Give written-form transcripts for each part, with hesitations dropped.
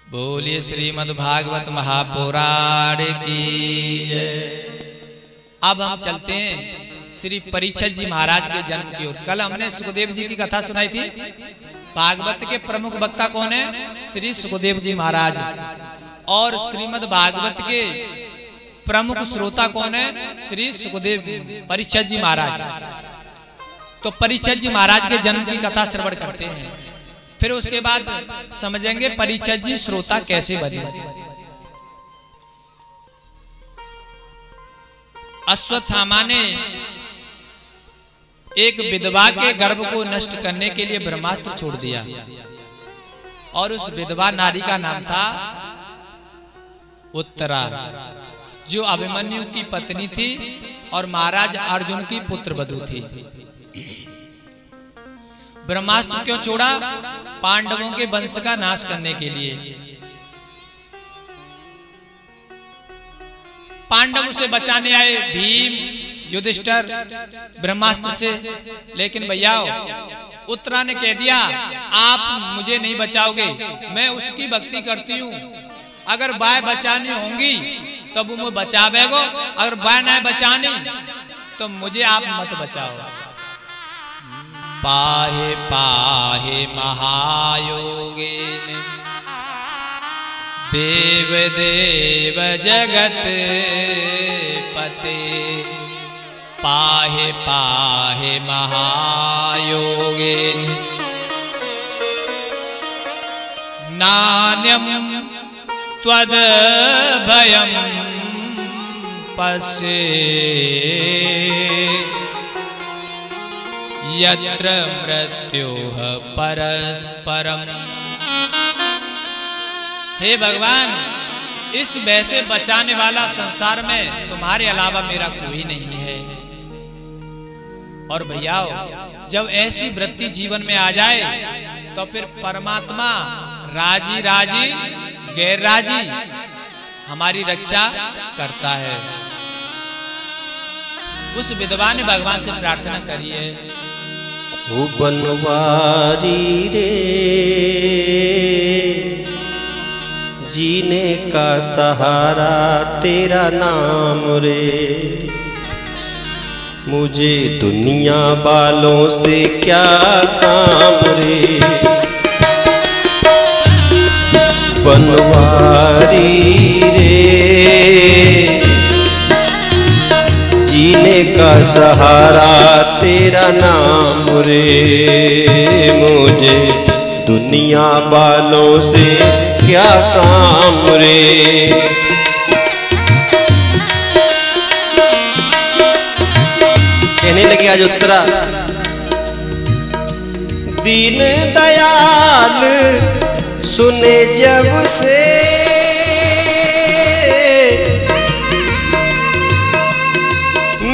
बोलिए श्रीमद् भागवत महापुराण की जय। अब हम चलते हैं श्री परीक्षित जी महाराज के जन्म की ओर। कल हमने सुखदेव जी की कथा सुनाई थी। भागवत के प्रमुख वक्ता कौन है? श्री सुखदेव जी महाराज। और श्रीमद् भागवत के प्रमुख श्रोता कौन है? श्री सुखदेव परीक्षित जी महाराज। तो परीक्षित जी महाराज के जन्म की कथा श्रवण करते हैं, फिर उसके बाद समझेंगे परीक्षित जी श्रोता कैसे बने। अश्वत्थामा ने एक विधवा के गर्भ को नष्ट करने के लिए ब्रह्मास्त्र छोड़ दिया, और उस विधवा नारी का नाम था उत्तरा, जो अभिमन्यु की पत्नी थी और महाराज अर्जुन की पुत्र वधू थी। ब्रह्मास्त्र क्यों छोड़ा? पांडवों के वंश का नाश करने के लिए। पांडव उसे बचाने आए, भीम युधिष्ठिर ब्रह्मास्त्र से, लेकिन भैया उत्तरा ने कह दिया आप मुझे नहीं बचाओगे, मैं उसकी भक्ति करती हूँ, अगर बाय बचानी होंगी तो वो मुझे बचावेगो, अगर बाय ना बचानी तो मुझे आप मत बचाओ। पाहे पाहे महायोगेन देव देव जगत पते, पाहे पाहे महायोगेन नान्यम त्वद भयम पश्ये यत्र मृत्युः परस्परम। हे भगवान, इस भय से बचाने वाला संसार में तुम्हारे अलावा मेरा कोई नहीं है। और भैया जब ऐसी वृत्ति जीवन में आ जाए तो फिर परमात्मा राजी राजी गैर राजी हमारी रक्षा करता है। उस विधवा ने भगवान से प्रार्थना करी है, ओ बनवारी रे जीने का सहारा तेरा नाम रे, मुझे दुनिया वालों से क्या काम रे। बनवारी रे जीने का सहारा तेरा नाम रे, मुझे दुनिया वालों से क्या काम रे। कहने लगी आज उत्तरा, दीन दयाल सुने जब से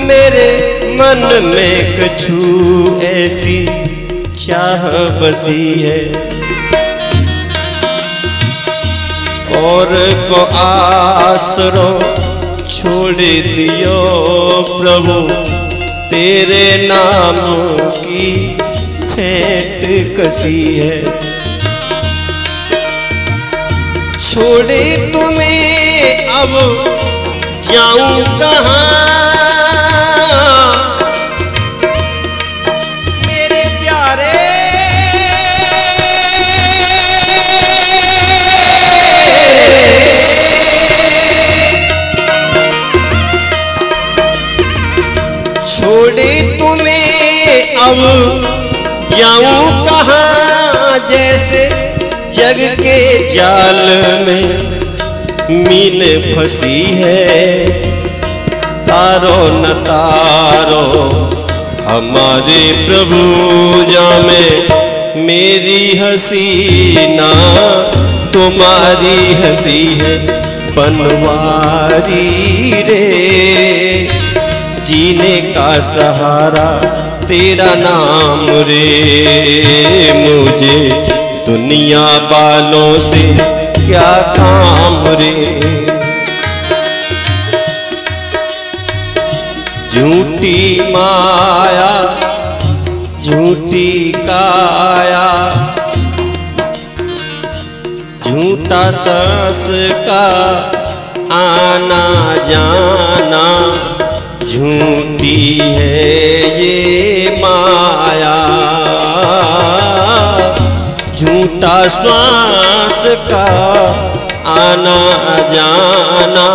मेरे मन में कछु ऐसी चाह बसी है, और को आसरो छोड़ दियो प्रभु, तेरे नाम की फेंट कसी है। छोड़े तुम्हें अब जाऊं कहाँ, मेरे प्यारे छोड़े तुम्हें अब जाऊं कहाँ, जैसे जग के जाल में मीन फंसी है, तारो न तारो हमारे प्रभु जामे, मेरी हंसी ना तुम्हारी हंसी है। बनवारी रे जीने का सहारा तेरा नाम रे, मुझे दुनिया वालों से क्या काम रे। झूठी माया झूठी काया झूठा सांस का आना जाना, झूठी है ये माया। झूठा श्वास का आना जाना,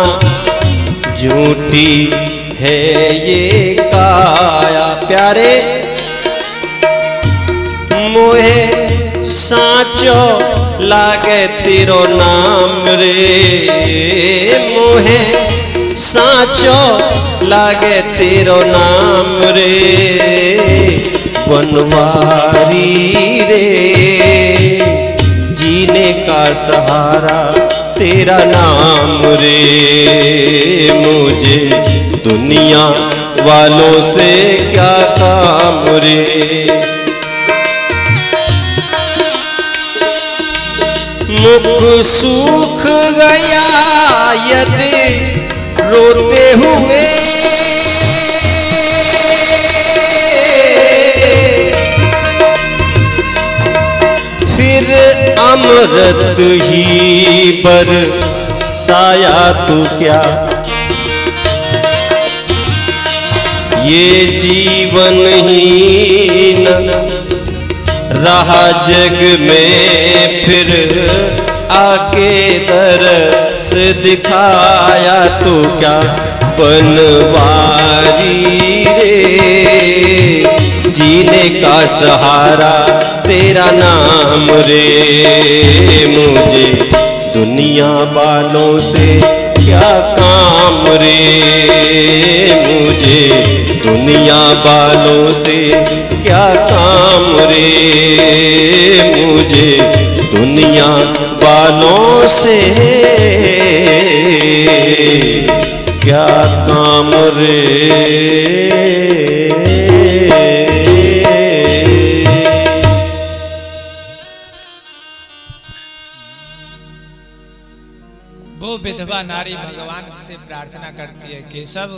झूठी है ये काया। प्यारे मोहे साचो लागे तेरो नाम रे, मोहे साचो लागे तेरो नाम रे। बनवारी रे जीने का सहारा तेरा नाम रे। मुझे दुनिया वालों से क्या काम रे। मुख सूख गया यदि रोते हुए, फिर अमृत ही बरसाया तू क्या। ये जीवन ही न रहा जग में, फिर आके दरस दिखाया तो क्या। बनवारी रे जीने का सहारा तेरा नाम रे। मुझे दुनिया वालों से क्या काम रे। मुझे दुनिया वालों से क्या काम रे। मुझे दुनिया वालों से क्या काम रे। वो विधवा नारी भगवान से प्रार्थना करती है, केशव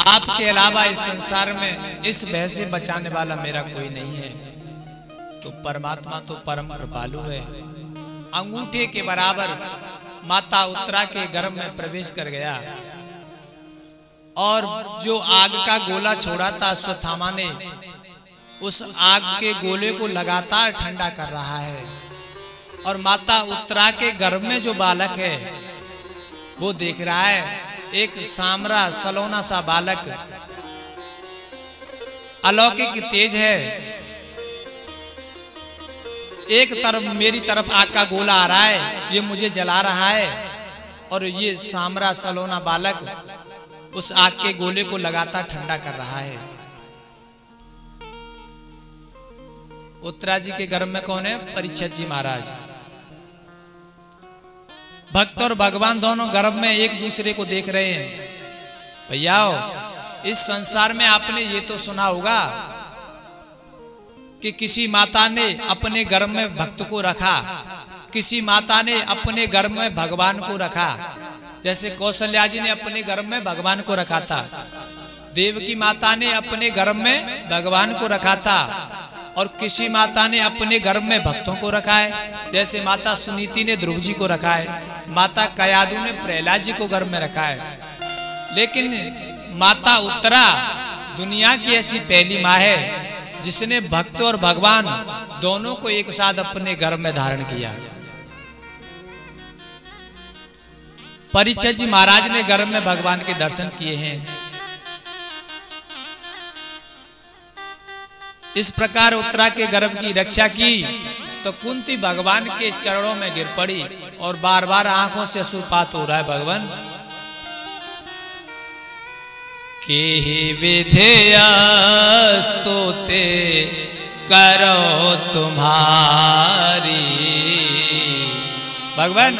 आपके अलावा इस संसार में इस भय से बचाने वाला मेरा कोई नहीं है। तो परमात्मा तो परम कृपालु है। अंगूठे के बराबर माता उत्तरा के गर्भ में प्रवेश कर गया और जो आग का गोला छोड़ा था अश्वत्थामा ने, उस आग के गोले को लगातार ठंडा कर रहा है। और माता उत्तरा के गर्भ में जो बालक है वो देख रहा है, एक सामरा सलोना सा बालक, अलौकिक तेज है। एक तरफ मेरी तरफ आग का गोला आ रहा है, ये मुझे जला रहा है, और ये सामरा सलोना बालक उस आग के गोले को लगातार ठंडा कर रहा है। उत्तरा जी के गर्भ में कौन है? परीक्षित जी महाराज। भक्त और भगवान दोनों गर्भ में एक दूसरे को देख रहे हैं। भैया इस संसार में आपने ये तो सुना होगा कि किसी माता ने अपने गर्भ में भक्त को रखा, किसी माता ने अपने गर्भ में भगवान को रखा। जैसे कौशल्या जी ने अपने गर्भ में भगवान को रखा था, देवकी माता ने अपने गर्भ में भगवान को रखा था, और किसी माता ने अपने गर्भ में भक्तों को रखा है। जैसे माता सुनीति ने ध्रुव जी को रखा है, माता कयादु ने प्रहलाद जी को गर्भ में रखा है। लेकिन माता उत्तरा दुनिया की ऐसी पहली माँ है जिसने भक्त और भगवान दोनों को एक साथ अपने गर्भ में धारण किया। परीक्षित जी महाराज ने गर्भ में भगवान के दर्शन किए हैं। इस प्रकार उत्तरा के गर्भ की रक्षा की तो कुंती भगवान के चरणों में गिर पड़ी और बार बार आंखों से अश्रुपात हो रहा है। भगवान के विधेयस्तुते करो तुम्हारी। भगवान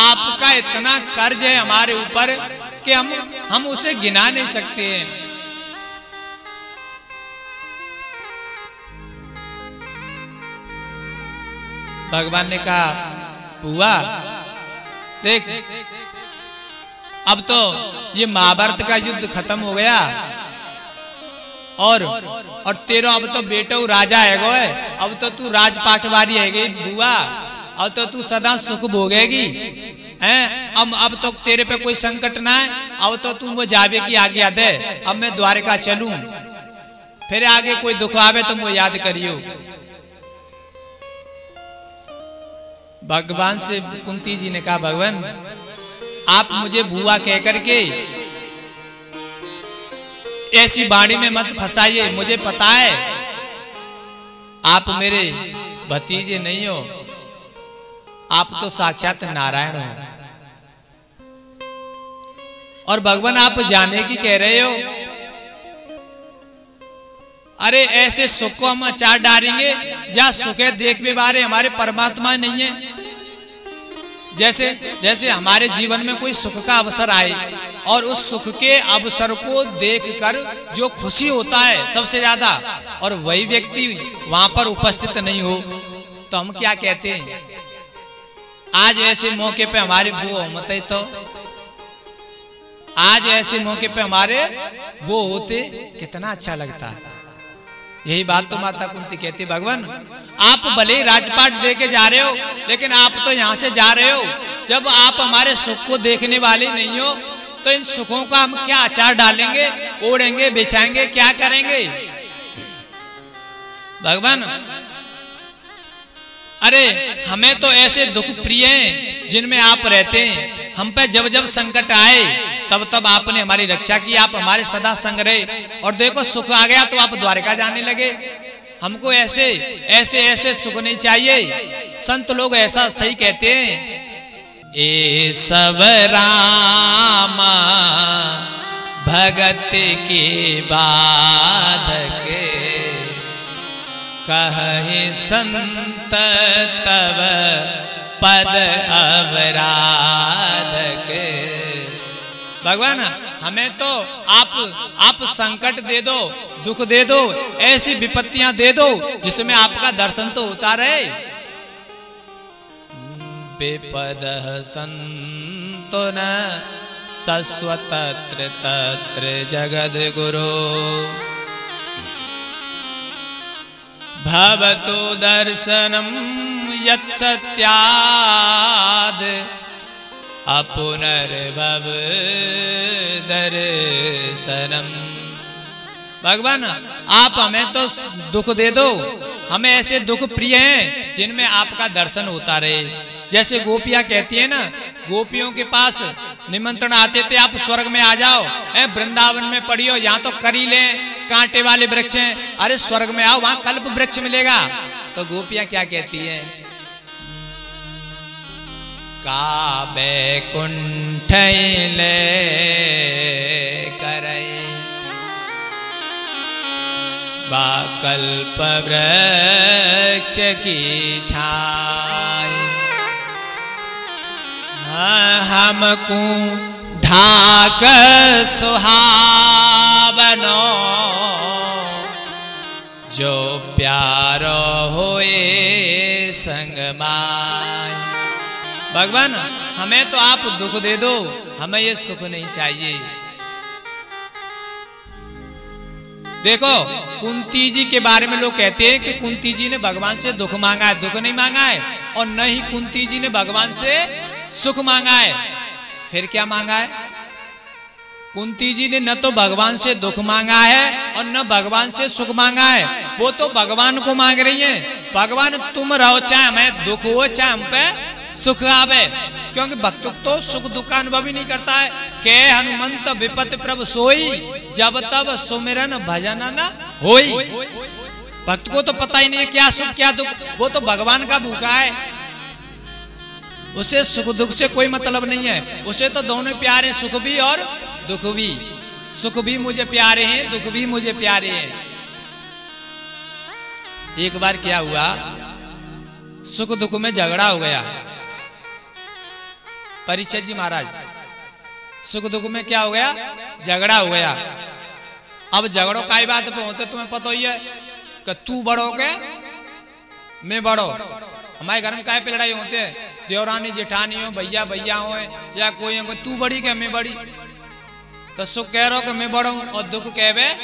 आपका इतना कर्ज है हमारे ऊपर कि हम उसे गिना नहीं सकते हैं। भगवान ने कहा बुआ देख, अब तो ये महाभारत का युद्ध खत्म हो गया और तेरा अब तो बेटो राजा है गो है, अब तो तू राजपाटवारी है गई बुआ। अब तो तू सदा सुख भोगेगी हैं। अब तो तेरे पे कोई संकट ना है, अब तो तू वो जावे की आज्ञा दे, अब मैं द्वारका चलूं, फिर आगे कोई दुख आवे तो वो याद करियो। भगवान से कुंती जी ने कहा, भगवान आप मुझे बुआ कह करके ऐसी बाणी में मत फंसाइए, मुझे पता है आप मेरे भतीजे नहीं हो, आप तो साक्षात नारायण हो। और भगवान आप जाने की कह रहे हो, अरे ऐसे सुख को हम अचार डालेंगे जहां सुखे देख भी बारे हमारे परमात्मा नहीं है। जैसे हमारे जीवन में कोई सुख का अवसर आए और उस सुख के अवसर को देखकर जो खुशी होता है सबसे ज्यादा, और वही व्यक्ति वहां पर उपस्थित नहीं हो तो हम क्या कहते हैं, आज ऐसे मौके पे हमारे वो मत, तो आज ऐसे मौके पे हमारे वो होते कितना अच्छा लगता। यही बात तो माता कुंती कहती, भगवान आप भले ही राजपाट दे के जा रहे हो, लेकिन आप तो यहाँ से जा रहे हो, जब आप हमारे सुख को देखने वाले नहीं हो तो इन सुखों का हम क्या अचार डालेंगे, ओढ़ेंगे, बेचाएंगे, क्या करेंगे। भगवान अरे हमें तो ऐसे दुख प्रिय हैं जिनमें आप रहते हैं, हम पे जब जब संकट आए तब तब आपने हमारी रक्षा की, आप हमारे सदा संग रहे, और देखो सुख आ गया तो आप द्वारका जाने लगे। हमको ऐसे ऐसे ऐसे सुख नहीं चाहिए। संत लोग ऐसा सही कहते हैं, ए सब रामा भगत के बाधक, कहे संत तब पद अवराधक। भगवान हमें तो आप संकट दे दो, दुख दे दो, ऐसी विपत्तियां दे दो जिसमें आपका दर्शन तो होता रहे। विपद संतो न सस्वतत्र तत्र जगद गुरु, भवतु दर्शनम यत् सत्याद अपुनर्भव दर्शनम। भगवान आप हमें तो दुख दे दो, हमें ऐसे दुख प्रिय हैं जिनमें आपका दर्शन होता रहे। जैसे गोपियां कहती है ना, गोपियों के पास निमंत्रण आते थे, आप स्वर्ग में आ जाओ, वृंदावन में पढ़ियो, यहाँ तो करीले कांटे वाले वृक्ष हैं, अरे स्वर्ग में आओ वहां कल्प वृक्ष मिलेगा। तो गोपियां क्या कहती है, का बैकुंठ ले करे बा कल्प वृक्ष की छाई, हमको ढाक सुहावनो जो प्यारो होए संग माय। भगवान हमें तो आप दुख दे दो, हमें ये सुख नहीं चाहिए। देखो कुंती जी के बारे में लोग कहते हैं कि कुंती जी ने भगवान से दुख मांगा है, दुख नहीं मांगा है, और न ही कुंती जी ने भगवान से सुख मांगा है। फिर क्या मांगा है, कुंती जी ने न तो भगवान से दुख मांगा है और न भगवान से सुख मांगा है, वो तो भगवान को मांग रही हैं, भगवान तुम रहो, चाहे हमें दुख हो चाहे हम पे सुख आवे, क्योंकि भक्त तो सुख दुख का अनुभव ही नहीं करता है। के हनुमंत विपत प्रभु सोई, जब तब सुमिरन भजन न होई। भक्त को तो पता ही नहीं है क्या सुख क्या दुख, वो तो भगवान का भूखा है, उसे सुख दुख से कोई मतलब नहीं है, उसे तो दोनों प्यारे, सुख भी और दुख भी। सुख भी मुझे प्यारे हैं, दुख भी मुझे प्यारे हैं। एक बार क्या हुआ, सुख दुख में झगड़ा हो गया। परीक्षित जी महाराज, सुख दुख में क्या हो गया, झगड़ा हो गया। अब झगड़ो काई बात पे होते तुम्हें पता ही है कि तू बड़ो के मैं बड़ो। हमारे घर में काय पे लड़ाई होते हैं, देवरानी जेठानी हो, भैया भैया हो, या कोई हो, तू बड़ी क्या मैं बड़ी। तो सुख कह रहा कि मैं बड़ा हूं और दुख कहवे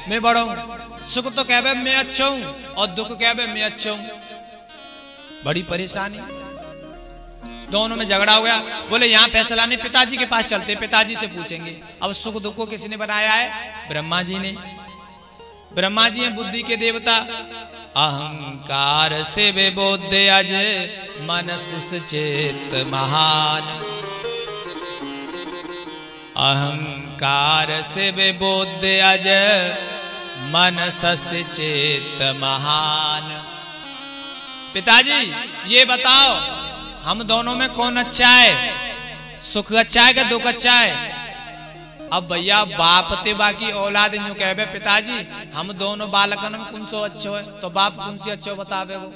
मैं बड़ा हूं। सुख तो कहवे मैं अच्छा हूं और दुख कहवे मैं अच्छा हूं। बड़ी परेशानी। दोनों में झगड़ा हो गया। बोले यहाँ फैसला नहीं, पिताजी के पास चलते, पिताजी से पूछेंगे। अब सुख दुख को किसने बनाया है? ब्रह्मा जी ने। ब्रह्मा जी हैं बुद्धि के देवता। अहंकार से विबोध अज मनस चेत महान। अहंकार से विबोध अज मनस चेत महान। पिताजी ये बताओ हम दोनों में कौन अच्छा है? सुख अच्छा है कि दुख अच्छा है? अब भैया बाप ते बाकी औलाद यूं कहबे पिताजी हम दोनों बालकन में कौन सो अच्छो है, तो बाप कौन सी अच्छो बतावे गो?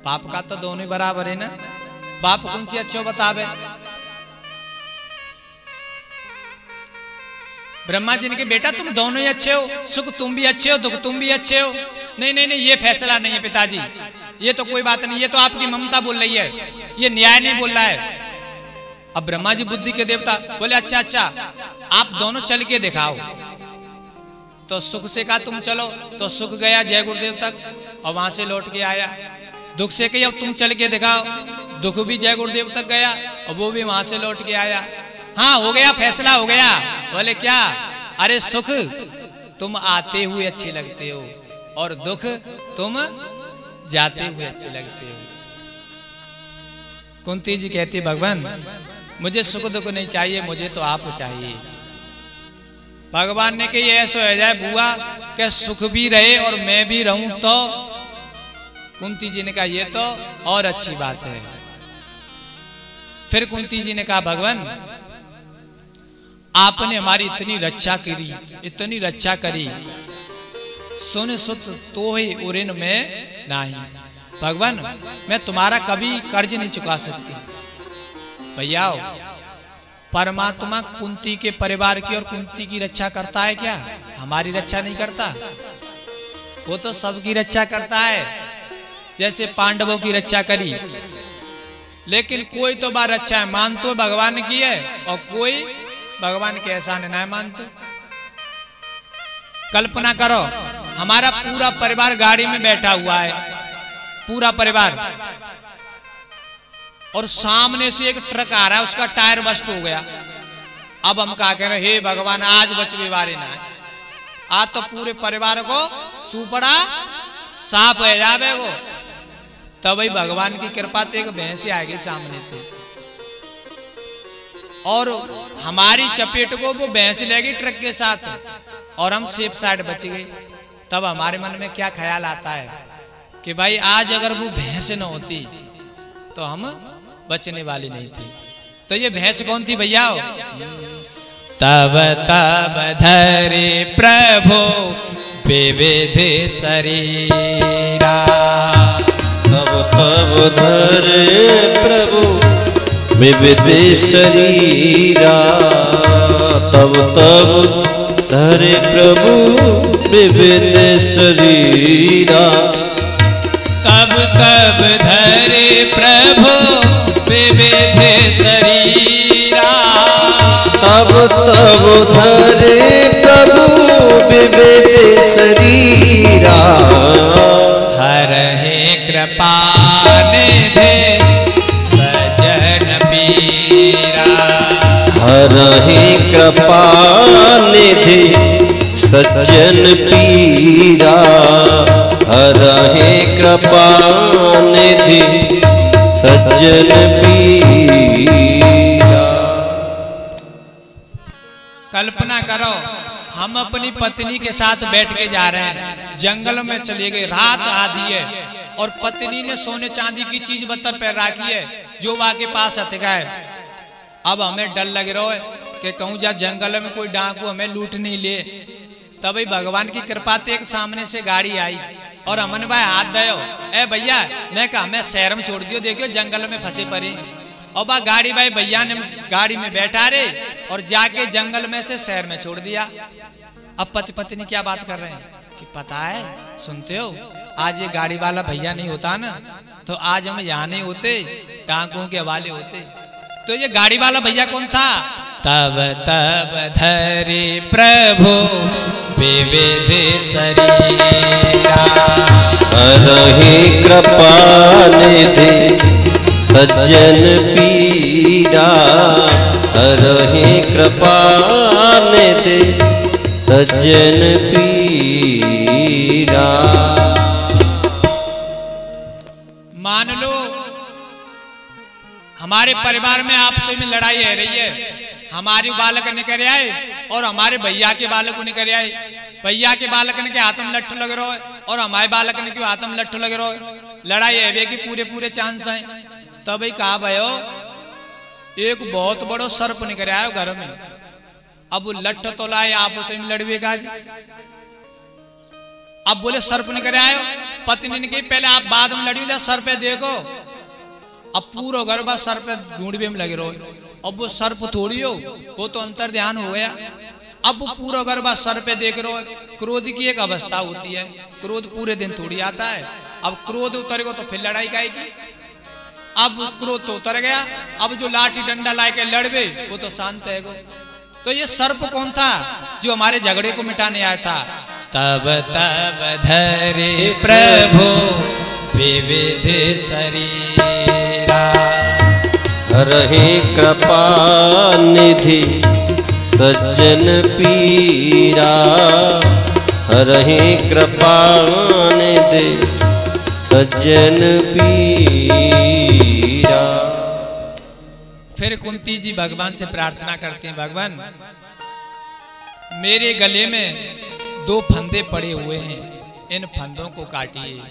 बाप का तो दोनों ही बराबर है ना। बाप कौन सी अच्छो बतावे? ब्रह्मा जी ने कहा बेटा तुम दोनों ही अच्छे हो, सुख तुम भी अच्छे हो, दुख तुम भी अच्छे हो। नहीं नहीं नहीं, ये फैसला नहीं है पिताजी, ये तो कोई बात नहीं, ये तो आपकी ममता बोल रही है, ये न्याय नहीं बोल रहा है। अब ब्रह्मा जी बुद्धि के देवता बोले अच्छा अच्छा आप दोनों चल के दिखाओ। तो सुख से कहा तुम चलो, तो सुख गया जय गुरुदेव तक और वहां से लौट के आया। दुख से कही अब तुम चल के दिखाओ, दुख भी जय गुरुदेव तक गया और वो भी वहां से लौट के आया। हाँ हो गया, फैसला हो गया। बोले क्या? अरे सुख तुम आते हुए अच्छे लगते हो और दुख तुम जाते हुए अच्छे लगते हो। कुंती जी कहती भगवान मुझे सुख दुख नहीं चाहिए, मुझे तो आप चाहिए। भगवान ने कही ऐसा हो जाए बुआ कि सुख भी रहे और मैं भी रहूं तो। कुंती जी ने कहा ये तो और अच्छी बात है। फिर कुंती जी ने कहा भगवान आपने हमारी इतनी रक्षा करी, इतनी रक्षा करी, सुन सुत तो ही उरिन में नहीं। भगवान मैं तुम्हारा कभी कर्ज नहीं चुका सकती। भैया परमात्मा कुंती के परिवार की और कुंती की रक्षा करता है क्या? हमारी रक्षा नहीं करता, वो तो सबकी रक्षा करता है। जैसे पांडवों की रक्षा करी, लेकिन कोई तो बार रक्षा है मान तो भगवान की है और कोई भगवान के एहसान न मानते। कल्पना करो हमारा पूरा परिवार गाड़ी में बैठा हुआ है, पूरा परिवार, और सामने से एक ट्रक आ रहा है, उसका टायर बस्ट हो गया। अब हम क्या कह रहे, हे भगवान आज बचवे वाले ना है, आज तो पूरे परिवार को सुपड़ा साफ है जावे गो। तब भाई भगवान की कृपा तो एक भैंस आएगी सामने थे और हमारी चपेट को वो भैंस लेगी ट्रक के साथ और हम सेफ साइड बच गए। तब हमारे मन में क्या ख्याल आता है कि भाई आज अगर वो भैंस न होती तो हम बचने वाली नहीं थी। तो ये भैंस कौन थी भैया? तब तब धरे प्रभु विविध शरीरा। तब तब धरे प्रभु विविध शरीरा। तब तब धरे प्रभु विविध शरीरा। तब तब धरे प्रभु विविध शरीरा। तब तब धरे प्रभु विविध शरीरा। हरहि कृपा निधि सज्जन पीरा। हरहि कृपा निधि सज्जन पीरा। हरहि कृपा निधि सज्जन पीरा। कल्पना करो हम अपनी पत्नी के साथ बैठ के जा रहे हैं, जंगल में चले गए, रात आधी है और पत्नी ने सोने चांदी की चीज बत्तर पैर रखी है जो वहां के पास हट गए। अब हमें डर लग रहा है कि कहूँ जा जंगल में कोई डाकू हमें लूट नहीं ले। तभी भगवान की कृपा से एक सामने से गाड़ी आई और अमन भाई हाथ दयो, ए भैया ने कहा हमें शहर में छोड़ दियो, देखियो जंगल में फंसे पड़े। और बा गाड़ी भाई भैया ने गाड़ी में बैठा रे और जाके जंगल में से शहर में छोड़ दिया। अब पति पत्नी क्या बात कर रहे हैं कि पता है, सुनते हो, आज ये गाड़ी वाला भैया नहीं होता ना तो आज हम यहाँ नहीं होते, टांकों के हवाले होते। तो ये गाड़ी वाला भैया कौन था? तब तब धरे प्रभु विविध शरीरा। हरहि कृपा निधि सज्जन पीरा हरहि कृपा निधि सज्जन पीरा। मान लो हमारे परिवार में आपस में लड़ाई है रही है, हमारे बालक निकल आए और हमारे भैया के बालक को निकल आए, भैया के बालक ने के हाथ में लट्ठू लग रहा है और हमारे बालक ने के हाथ में लट्ठू लग रहा है, लड़ाई है कि पूरे पूरे चांस हैं। तब ही कहा भयो एक बहुत बड़ो सर्प निकल आयो घर में, अब वो लट्ठ तो लाए आपस में लड़वे का। अब बोले सर्प निकल आयो, पत्नी ने कही पहले आप बाद में लड़ी जा, सर पे देखो। अब पूरा घर बस सर पे ढूंढने में लगे रहो। अब वो सर्प थोड़ी हो, वो तो अंतर ध्यान हो गया। अब वो पूरा घर बस सर पे देख रहे हो। क्रोध की एक अवस्था होती है, क्रोध पूरे दिन थोड़ी आता है। अब क्रोध उतरेगा तो फिर लड़ाई काएगी। अब क्रोध तो उतर गया, अब जो लाठी डंडा ला के लड़वे वो तो शांत है। तो ये सर्प कौन था जो हमारे झगड़े को मिटाने आया था? तब तब धरे प्रभु विविध शरीरा हरहि कृपा निधि सज्जन पीरा हरहि कृपा निधि सज्जन पीरा। फिर कुंती जी भगवान से प्रार्थना करते हैं, भगवान मेरे गले में 2 फंदे पड़े हुए हैं, इन फंदों को काटिए।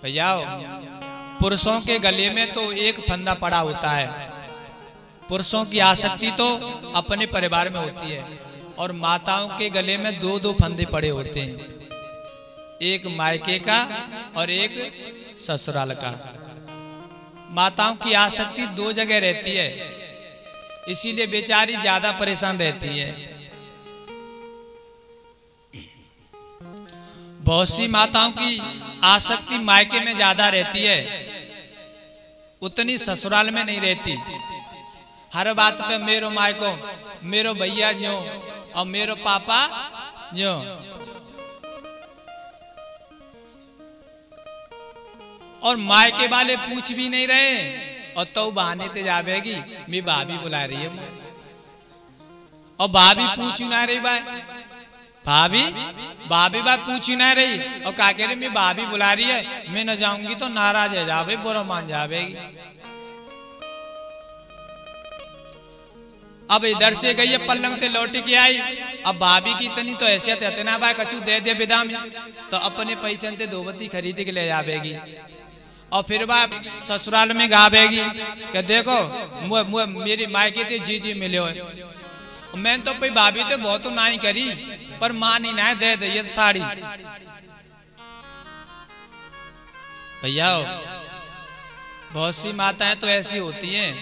भैया पुरुषों के गले में तो एक फंदा पड़ा होता है, पुरुषों की आसक्ति तो अपने परिवार में होती है, और माताओं के गले में 2-2 फंदे पड़े होते हैं, एक मायके का और एक ससुराल का। माताओं की आसक्ति 2 जगह रहती है, इसीलिए बेचारी ज्यादा परेशान रहती है। बहुत सी माताओं की आसक्ति मायके में ज्यादा रहती है, उतनी ससुराल में नहीं रहती। हर बात पे मेरो मायको, मेरो भैया जो और मेरो पापा जो। और मायके वाले पूछ भी नहीं रहे और तो बहाने ते जावेगी मैं भाभी बुला रही है, और भाभी पूछ ना रही भाई, भाभी बात पूछ ना रही और क्या कह रही मैं भाभी बुला रही है, मैं न जाऊंगी तो नाराज है जावे, बुरा मान जावेगी। अब इधर से गई पल्लंग ते लौट के आई, अब भाभी की इतनी तो हैसियत है ना भाई कछु दे दे विदा में, तो अपने पैसे ते 2 बत्ती खरीद के ले जावेगी। और फिर बाप ससुराल में गावेगी कि देखो मेरी मायके ते जी मिले हो, मैं तो भाई भाभी तो बहुत ना ही करी पर मां नहीं ना दे ये साड़ी। भैया बहुत सी माताएं तो ऐसी होती हैं,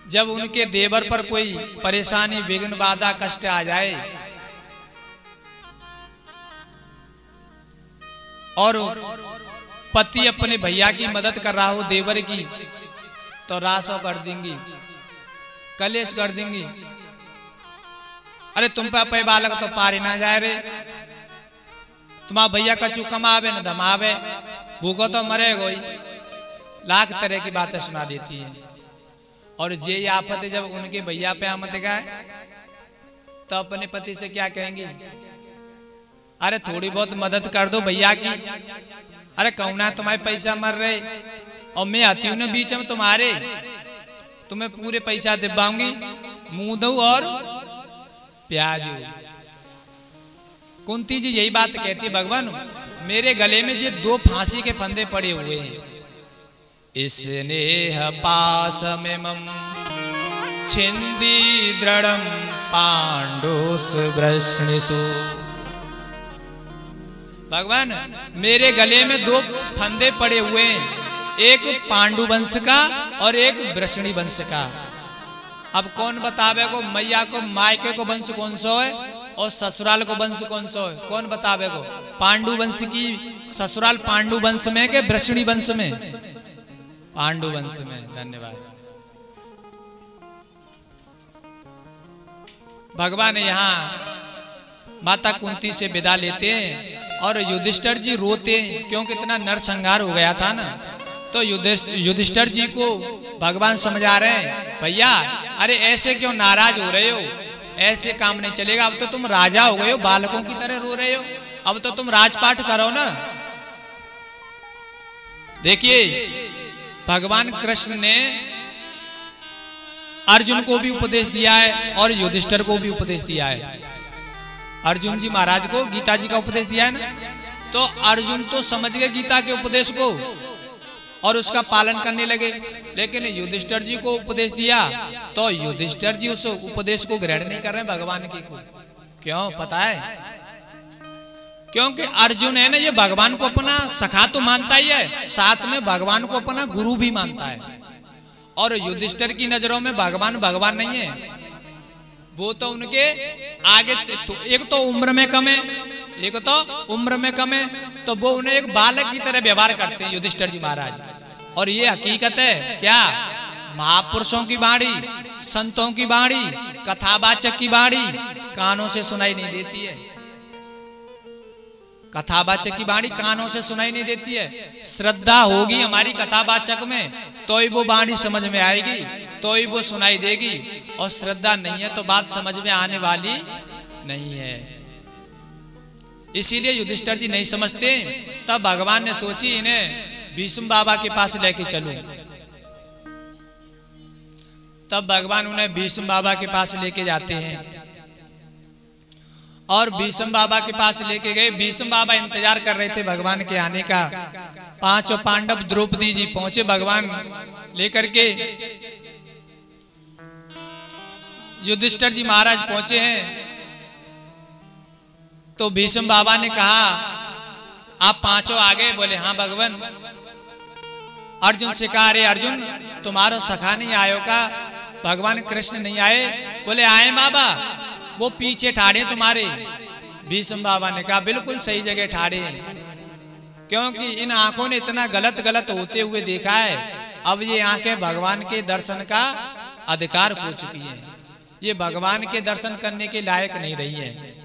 जब उनके देवर पर कोई परेशानी विघ्न बाधा कष्ट आ जाए और पति अपने भैया की मदद कर रहा हो देवर की, तो रासो कर देंगी, कलेश कर देंगी। अरे तुम पे पे बालक तो पारे ना जाए रे, तुम्हारा भैया कछु कमावे न धमावे, भूखो तो मरे गोई, लाख तरह की बातें सुना देती है। और जे आफत जब उनके भैया पे आमत गए तो अपने पति से क्या कहेंगी, अरे थोड़ी बहुत मदद कर दो भैया की, अरे कहूना तुम्हारे पैसा मर रहे और मैं आती हूँ ना बीच में तुम्हारे, तुम्हें पूरे पैसा दिबाऊंगी, मुंह दो और प्याज। कुंती जी यही बात कहती है, भगवान मेरे गले में जो 2 फांसी के फंदे पड़े हुए हैं, स्नेह पास में मम छिंदी दृढ़म पांडुस वृष्णिसु। भगवान मेरे गले में 2 फंदे पड़े हुए हैं, एक पांडु वंश का और एक वृष्णि वंश का। अब कौन बतावे को मैया को मायके को वंश कौन सा है और ससुराल को वंश कौन सा है, कौन बतावे को? पांडु वंश की ससुराल पांडु वंश में के वृष्णि वंश में? पांडु वंश में। धन्यवाद। भगवान यहाँ माता कुंती से विदा लेते हैं और युधिष्ठिर जी रोते हैं, क्योंकि इतना नरसंहार हो गया था ना, तो युधिष्ठिर जी को भगवान समझा रहे हैं, भैया अरे ऐसे क्यों नाराज हो रहे हो, ऐसे काम नहीं चलेगा। अब तो तुम राजा हो गए हो, बालकों की तरह रो रहे हो, अब तो तुम राजपाट करो ना। देखिए भगवान कृष्ण ने अर्जुन को भी उपदेश दिया है और युधिष्ठिर को भी उपदेश दिया है। अर्जुन जी महाराज को गीता जी का उपदेश दिया है ना, तो अर्जुन तो समझ गए गीता के उपदेश को और उसका पालन करने लगे। लेकिन युधिष्ठिर जी को उपदेश दिया तो युधिष्ठिर जी उस उपदेश को ग्रहण नहीं कर रहे भगवान की को। क्यों पता है? क्योंकि अर्जुन है ना, ये भगवान को अपना सखा तो मानता ही है, साथ में भगवान को अपना गुरु भी मानता है। और युधिष्ठिर की नजरों में भगवान भगवान नहीं है, वो तो उनके आगे तो एक तो उम्र में कम है, एक तो उम्र में कम है, तो वो उन्हें एक बालक की तरह व्यवहार करते हैं युधिष्ठिर जी महाराज। और ये हकीकत है क्या? महापुरुषों की वाणी, संतों की वाणी, कथावाचक की वाणी कानों से सुनाई नहीं देती है। कथावाचक की वाणी कानों से सुनाई नहीं देती है। श्रद्धा होगी हमारी कथावाचक में तो ही वो वाणी समझ में आएगी, तो ही वो सुनाई देगी। और श्रद्धा नहीं है तो बात समझ में आने वाली नहीं है। इसीलिए युधिष्ठिर जी नहीं समझते। तब भगवान ने सोची इन्हें भीष्म बाबा के पास लेके चलूं। तब भगवान उन्हें भीष्म बाबा के पास लेके जाते हैं और भीष्म बाबा के पास लेके गए। भीष्म बाबा इंतजार कर रहे थे भगवान के आने का। पांचों पांडव द्रौपदी जी पहुंचे भगवान लेकर के। युधिष्ठिर जी महाराज पहुंचे हैं तो भीष्म बाबा ने कहा आप पांचों आ गए? बोले हाँ भगवान। अर्जुन से कहा अरे अर्जुन तुम्हारा सखा नहीं आयो का? भगवान कृष्ण नहीं आए? बोले आए बाबा, वो पीछे ठाड़े तुम्हारे। भीष्म बाबा ने कहा बिल्कुल सही जगह ठाड़े, क्योंकि इन आंखों ने इतना गलत होते हुए देखा है, अब ये आंखें भगवान के दर्शन का अधिकार खो चुकी हैं, ये भगवान के दर्शन करने के लायक नहीं रही है।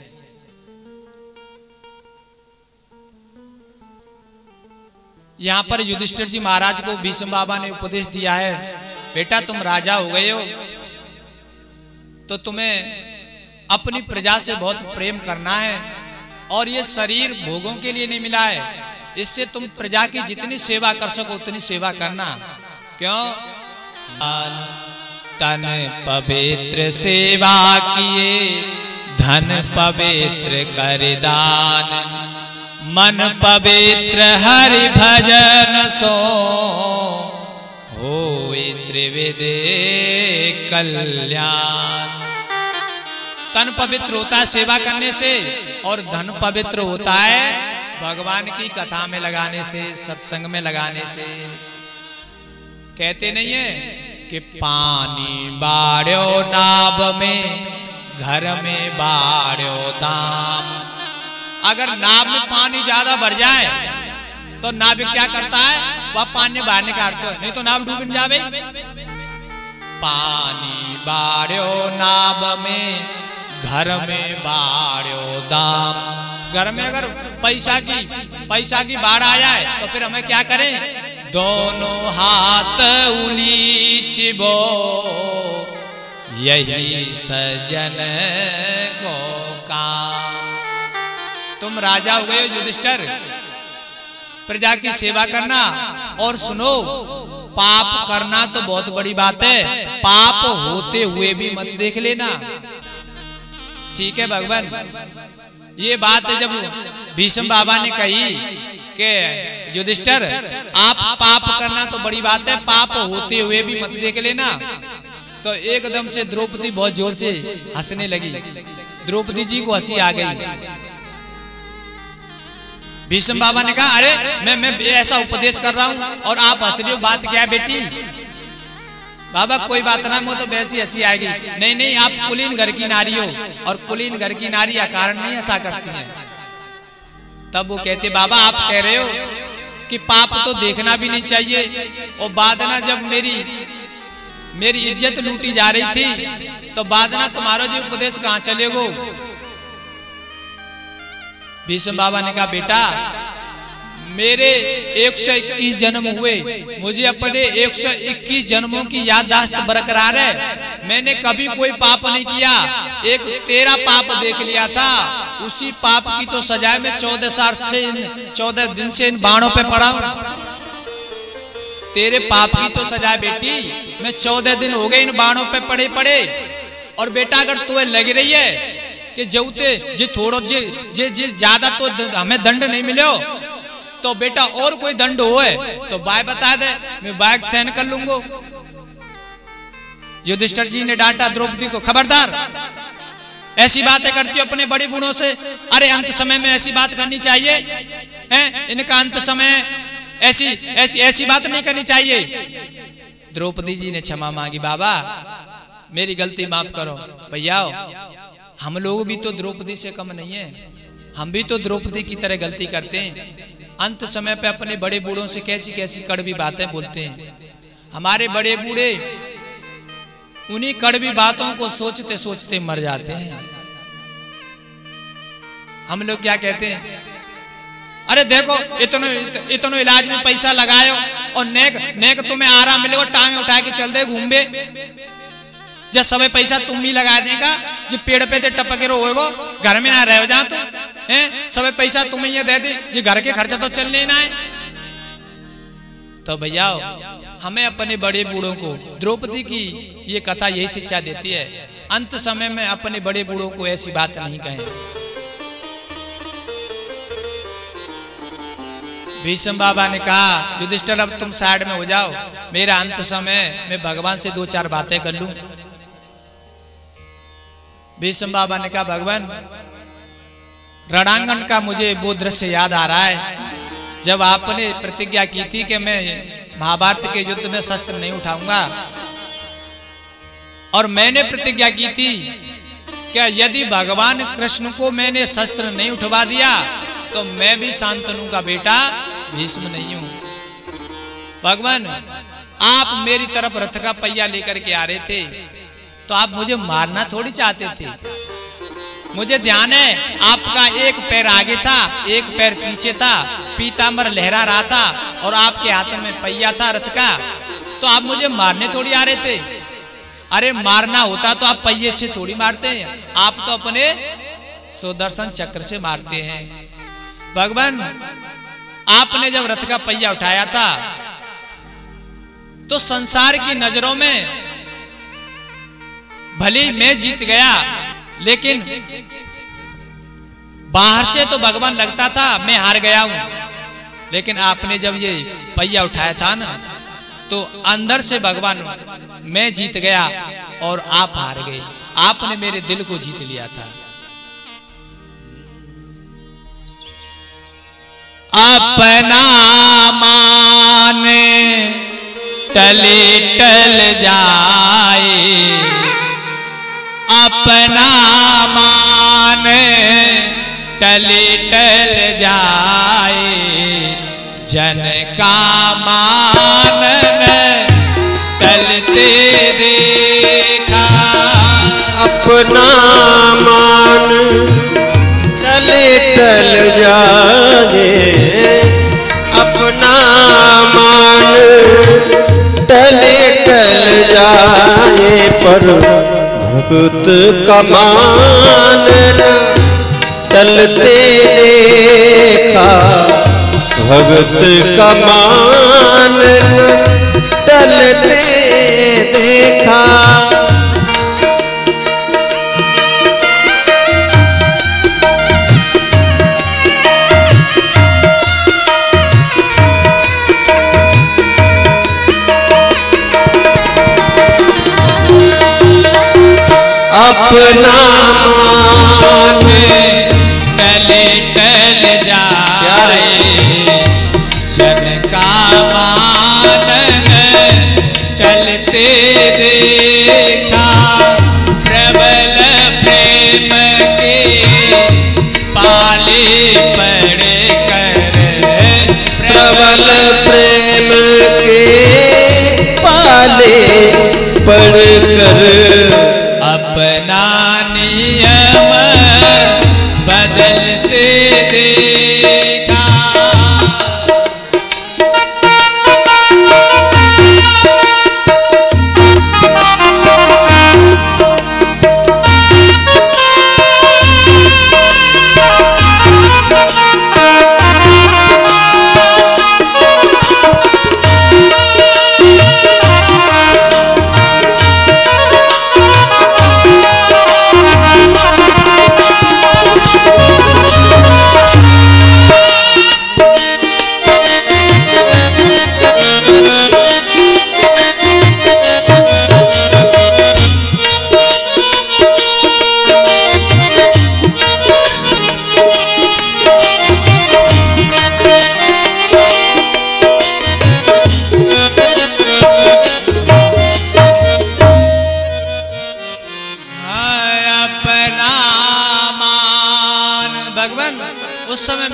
यहाँ पर युधिष्ठिर जी महाराज को भीष्म बाबा ने उपदेश दिया है, बेटा तुम राजा हो गए हो तो तुम्हें अपनी प्रजा से बहुत प्रेम करना है, और ये शरीर भोगों के लिए नहीं मिला है, इससे तुम प्रजा की जितनी सेवा कर सको उतनी सेवा करना। क्यों? तन पवित्र सेवा किए, धन पवित्र कर दान, मन पवित्र हरि भजन सो, होए त्रिविधे कल्याण। तन पवित्र होता है सेवा करने से, और धन पवित्र होता है भगवान की कथा में लगाने से, सत्संग में लगाने से। कहते नहीं है कि पानी बाड़ो नाव में, घर में बाड़ो दाम। अगर नाव में पानी ज्यादा भर जाए तो नाविक क्या करता है? वह पानी बाहर निकालता है, नहीं तो नाव डूब जावे। पानी बाड़ो नाव में, घर में बाड़ो दाम। घर में अगर पैसा की बाढ़ आ जाए तो फिर हमें क्या करें? दोनों हाथ उलीचिबो, यही सजन को काम। तुम राजा हो गए युधिष्ठिर, प्रजा की सेवा करना। और सुनो, पाप करना तो बहुत बड़ी बात है, पाप होते हुए भी मत देख लेना, ठीक है भगवान? ये बात जब भीष्म बाबा ने कही कि युधिष्ठिर आप पाप करना तो बड़ी बात है, पाप होते हुए भी मत देख लेना, तो एकदम से द्रौपदी बहुत जोर से हंसने लगी। द्रौपदी जी को हंसी आ गई। भीष्म बाबा ने कहा अरे मैं ऐसा उपदेश कर रहा हूं और आप हंस रही हो, बात क्या है बेटी? बाबा कोई बात ना, मुझे तो वैसी हंसी आएगी। नहीं आप कुलीन घर की नारी हो, और कुलीन घर की नारी अकारण नहीं हंसा करती हैं। तब वो कहते बाबा आप कह रहे हो कि पाप तो देखना भी नहीं चाहिए, और बादना जब मेरी इज्जत लूटी जा रही थी तो बादना तुम्हारा जो उपदेश कहां चलेगो? भीष्म बाबा ने कहा बेटा मेरे 121 जन्म हुए, मुझे अपने 121 जन्मों की याददाश्त बरकरार है। मैंने कभी कोई पाप नहीं किया, एक तेरा पाप देख लिया था, उसी पाप की तो सजाए मैं 14 दिन से इन बाणों पे पड़ा हूं। तेरे पाप की तो सजाए बेटी, मैं 14 दिन हो गए इन बाणों पे पड़े पड़े। और बेटा अगर तुम्हें लग रही है कि जऊते जे थोड़ो जे ज्यादा तो हमें दंड नहीं मिलो, तो बेटा और कोई दंड हो तो बाय बता दे, मैं बाइक सहन कर लूंगा। युधिष्ठिर जी ने डांटा द्रौपदी को, खबरदार ऐसी बातें करती हो अपने बड़े बूढ़ों से। अरे अंत समय में ऐसी बात करनी चाहिए हैं? इनका अंत समय ऐसी बात नहीं करनी चाहिए। द्रौपदी जी ने क्षमा मांगी, बाबा मेरी गलती माफ करो। भैया हम लोग भी तो द्रौपदी से कम नहीं है, हम भी तो द्रौपदी की तरह गलती करते हैं। अंत समय पे अपने बड़े बूढ़ों से कैसी कैसी कड़वी बातें बोलते हैं। हमारे बड़े बूढ़े उन्हीं कड़वी बातों को सोचते सोचते मर जाते हैं। हम लोग क्या कहते हैं, अरे देखो इतनो इलाज में पैसा लगायो और नेक तुम्हें आराम मिलेगा, टांग उठा के चल दे घूमे। जब सब पैसा तुम भी लगा देगा, जो पेड़ पे ते टपके रोएगो, घर में ना रह जा तुम हैं, सब पैसा तुम्हें ये दे दी, जो घर के खर्चा तो चलने ना है। तो भैया हमें अपने बड़े बूढ़ों को, द्रौपदी की ये कथा यही शिक्षा देती है, अंत समय में अपने बड़े बूढ़ों को ऐसी बात नहीं कहें। भीष्म बाबा ने कहा, युधिष्ठिर अब तुम साइड में हो जाओ, मेरा अंत समय मैं भगवान से 2-4 बातें कर लूं। भीष्म बाबा ने कहा, भगवान रणांगण का मुझे वो दृश्य याद आ रहा है जब आपने प्रतिज्ञा की थी कि मैं महाभारत के युद्ध में शस्त्र नहीं उठाऊंगा, और मैंने प्रतिज्ञा की थी कि यदि भगवान कृष्ण को मैंने शस्त्र नहीं उठवा दिया तो मैं भी शांतनु का बेटा भीष्म नहीं हूं। भगवान आप मेरी तरफ रथ का पहिया लेकर के आ रहे थे, तो आप मुझे मारना थोड़ी चाहते थे। मुझे ध्यान है आपका एक पैर आगे था, एक पैर पीछे था, पीतांबर लहरा रहा था और आपके हाथ में पहिया था रथ का, तो आप मुझे मारने थोड़ी आ रहे थे। अरे मारना होता तो आप पहिए से थोड़ी मारते हैं, आप तो अपने सुदर्शन चक्र से मारते हैं। भगवान आपने जब रथ का पहिया उठाया था तो संसार की नजरों में भले ही मैं जीत गया, लेकिन बाहर से तो भगवान लगता था मैं हार गया हूं। लेकिन आपने जब ये पहिया उठाया था ना, तो अंदर से भगवान मैं जीत गया और आप हार गए। आपने मेरे दिल को जीत लिया था। अपना माने टले टल जाए, अपना मान टले टल जाए, जन का मान टलते देखा। अपना मान टले टल जाए, अपना मान टले टल जाए, पर भगत का मान टलते देखा, भगत का मान टलते देखा। अपना मान टले टल जाए, जन का मान टलते देखा। प्रबल प्रेम के पाले पड़ कर, प्रबल प्रेम के पाले पड़ कर, अपना नियम बदलते देखा।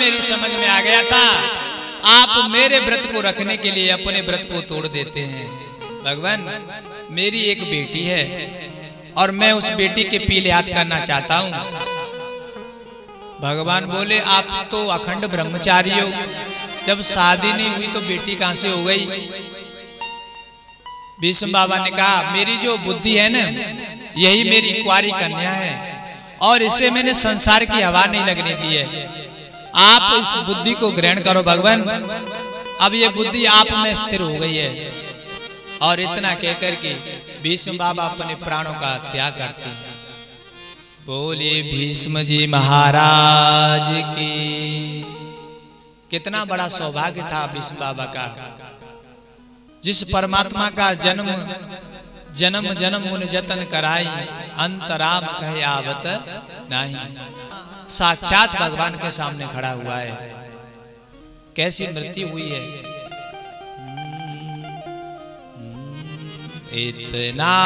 मेरी समझ में आ गया था, आप मेरे व्रत को रखने के लिए अपने व्रत को तोड़ देते हैं। भगवान, मेरी एक बेटी है और मैं उस बेटी के पीले हाथ करना चाहता हूं। भगवान बोले, आप तो अखंड ब्रह्मचारी हो, जब शादी नहीं हुई तो बेटी कहां से हो गई? भीष्म बाबा ने कहा, मेरी जो बुद्धि है ना, यही मेरी कुंवारी कन्या है और इसे मैंने संसार की हवा नहीं लगने दी है। आप इस बुद्धि को ग्रहण करो भगवान। अब ये बुद्धि आप में स्थिर हो गई है। और इतना कहकर के भीष्म बाबा अपने प्राणों का त्याग करते हैं। बोलिए भीष्म जी महाराज की। कितना बड़ा सौभाग्य था भीष्म बाबा का, जिस परमात्मा का जन्म जन्म जन्म उन जतन कराई, अंतराम कहे आवत नहीं। साक्षात भगवान के सामने खड़ा हुआ है। कैसी मृत्यु हुई है। इतना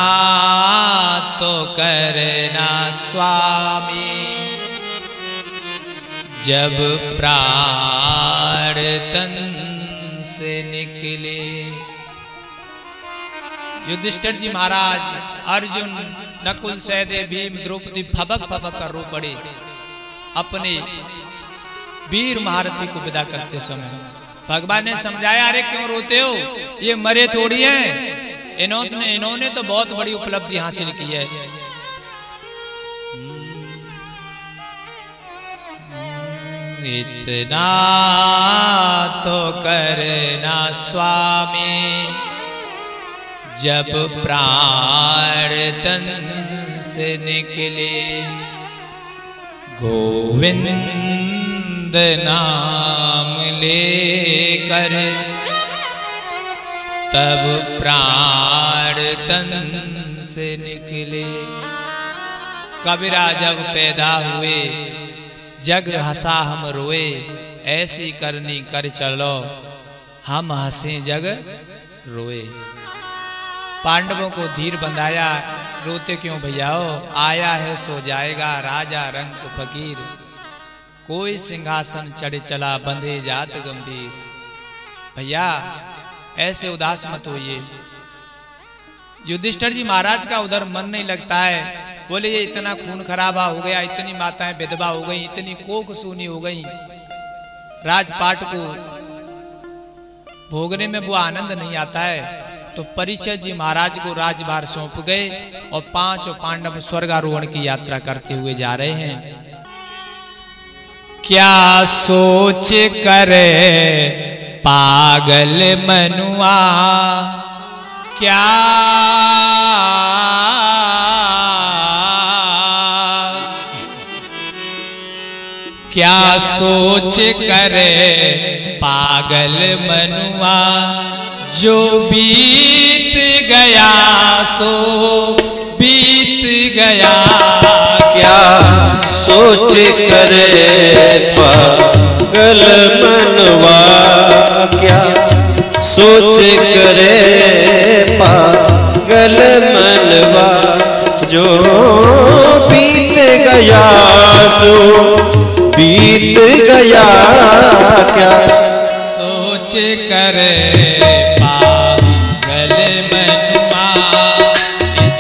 तो करना स्वामी, जब प्राण तन से निकले। युधिष्ठिर जी महाराज, अर्जुन, नकुल, सहदेव, भीम, द्रौपदी फबक फबक कर रो पड़े अपने वीर महारथी को विदा करते समय। भगवान ने समझाया, अरे क्यों रोते हो, ये मरे थोड़ी है, इन्होंने तो बहुत बड़ी उपलब्धि हासिल की है। इतना तो करना स्वामी, जब प्राण तन से निकले। गोविंद नाम लेकर तब प्राण तन से निकले। कबीरा जब पैदा हुए, जग हंसा हम रोए, ऐसी करनी कर चलो, हम हंसे जग रोए। पांडवों को धीर बंधाया, रोते क्यों भैयाओ, आया है सो जाएगा राजा रंग फकीर। कोई सिंहासन चढ़ चला, बंधे जात गंभीर। भैया ऐसे उदास मत होइए। युधिष्ठिर जी महाराज का उधर मन नहीं लगता है। बोले, ये इतना खून खराबा हो गया, इतनी माताएं विधवा हो गई, इतनी कोख सूनी हो गई, राजपाट को भोगने में वो आनंद नहीं आता है। तो परीक्षित जी महाराज को राजभार सौंप गए और 5 पांडव स्वर्गारोहण की यात्रा करते हुए जा रहे हैं। क्या सोच करे पागल मनुआ, क्या क्या सोच करे पागल मनुआ, जो बीत गया सो बीत गया। क्या सोच करे पागल मनवा, क्या सोच करे पागल मनवा, जो बीत गया सो बीत गया। क्या सोच करे पागल मनवा, इस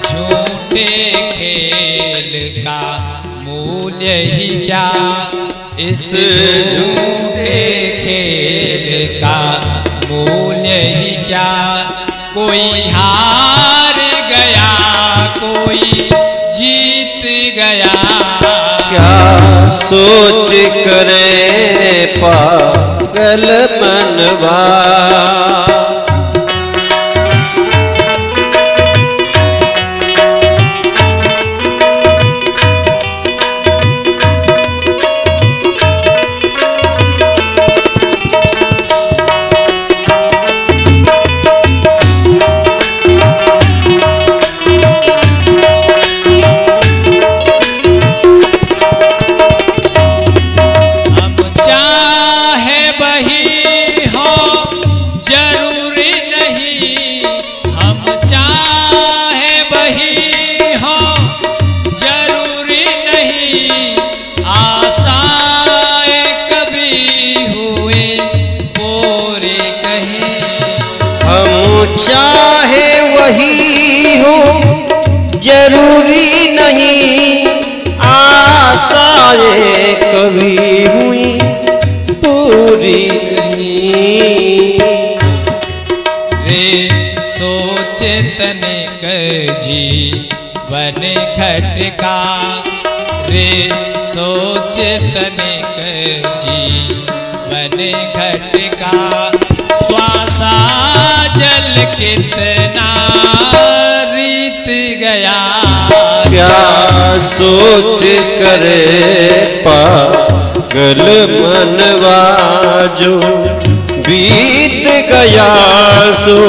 झूठे खेल का मूल्य ही क्या, इस झूठे खेल का मूल्य ही क्या। कोई हार गया, कोई जीत गया। क्या सोच करे पागल मनवा। चाहे वही हो जरूरी नहीं, आशाएं कभी हुई पूरी नहीं। रे सोच तनिक जीवन घटका, रे सोच तनिक जीवन घटका, श्वासा जल कितना रीत गया। क्या सोच करे पागल मनवा, जो बीत गया सो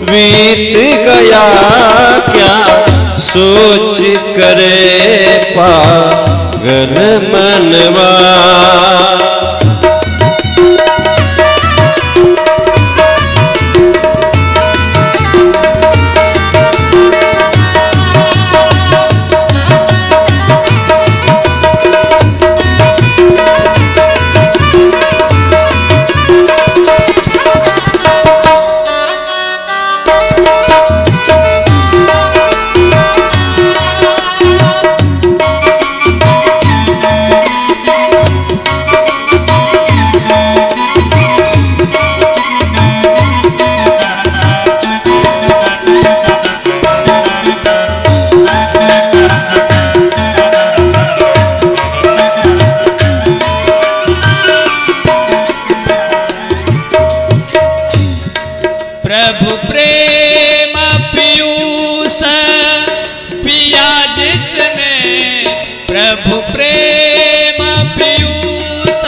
बीत गया। क्या सोच करे पागल मनवा। प्रभु प्रेम पीयूष पिया जिसने, प्रभु प्रेम पीयूष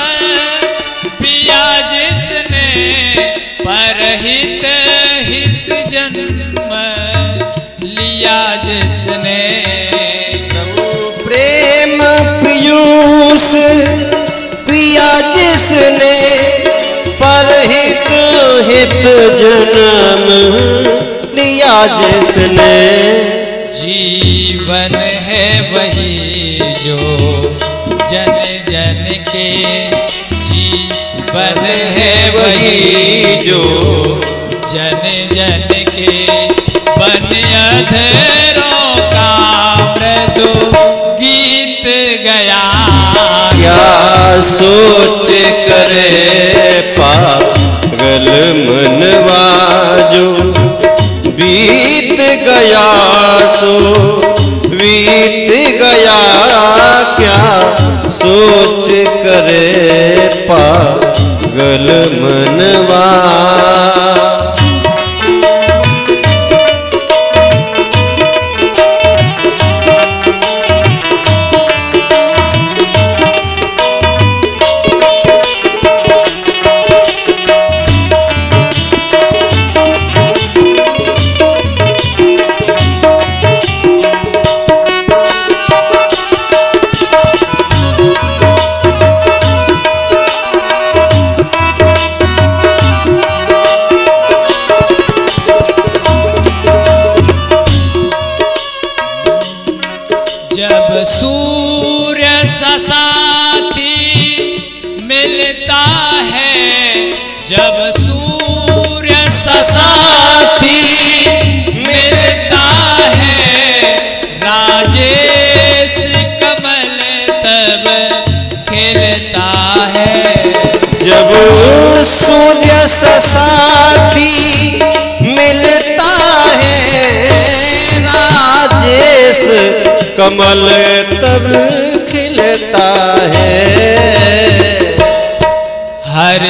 पिया जिसने, परहित हित जन्म लिया जिसने। प्रभु प्रेम पीयूष पिया जिसने, परहित हित जन्म लिया जिसने। जीवन है वही जो जन जन के, जीवन है वही जो जन जन के, बन अधरों का मृदु गीत गया। क्या सोच करे पागल मनवा, जो बीत गया सो बीत गया। क्या सोच करे पागल मनवा। जब सूर्य सा साथी मिलता है, जब सूर्य सा साथी मिलता है, राजेश कमल तब खिलता है। जब सूर्य सा साथी मिलता है, राजेश कमल तब खिलता है। हर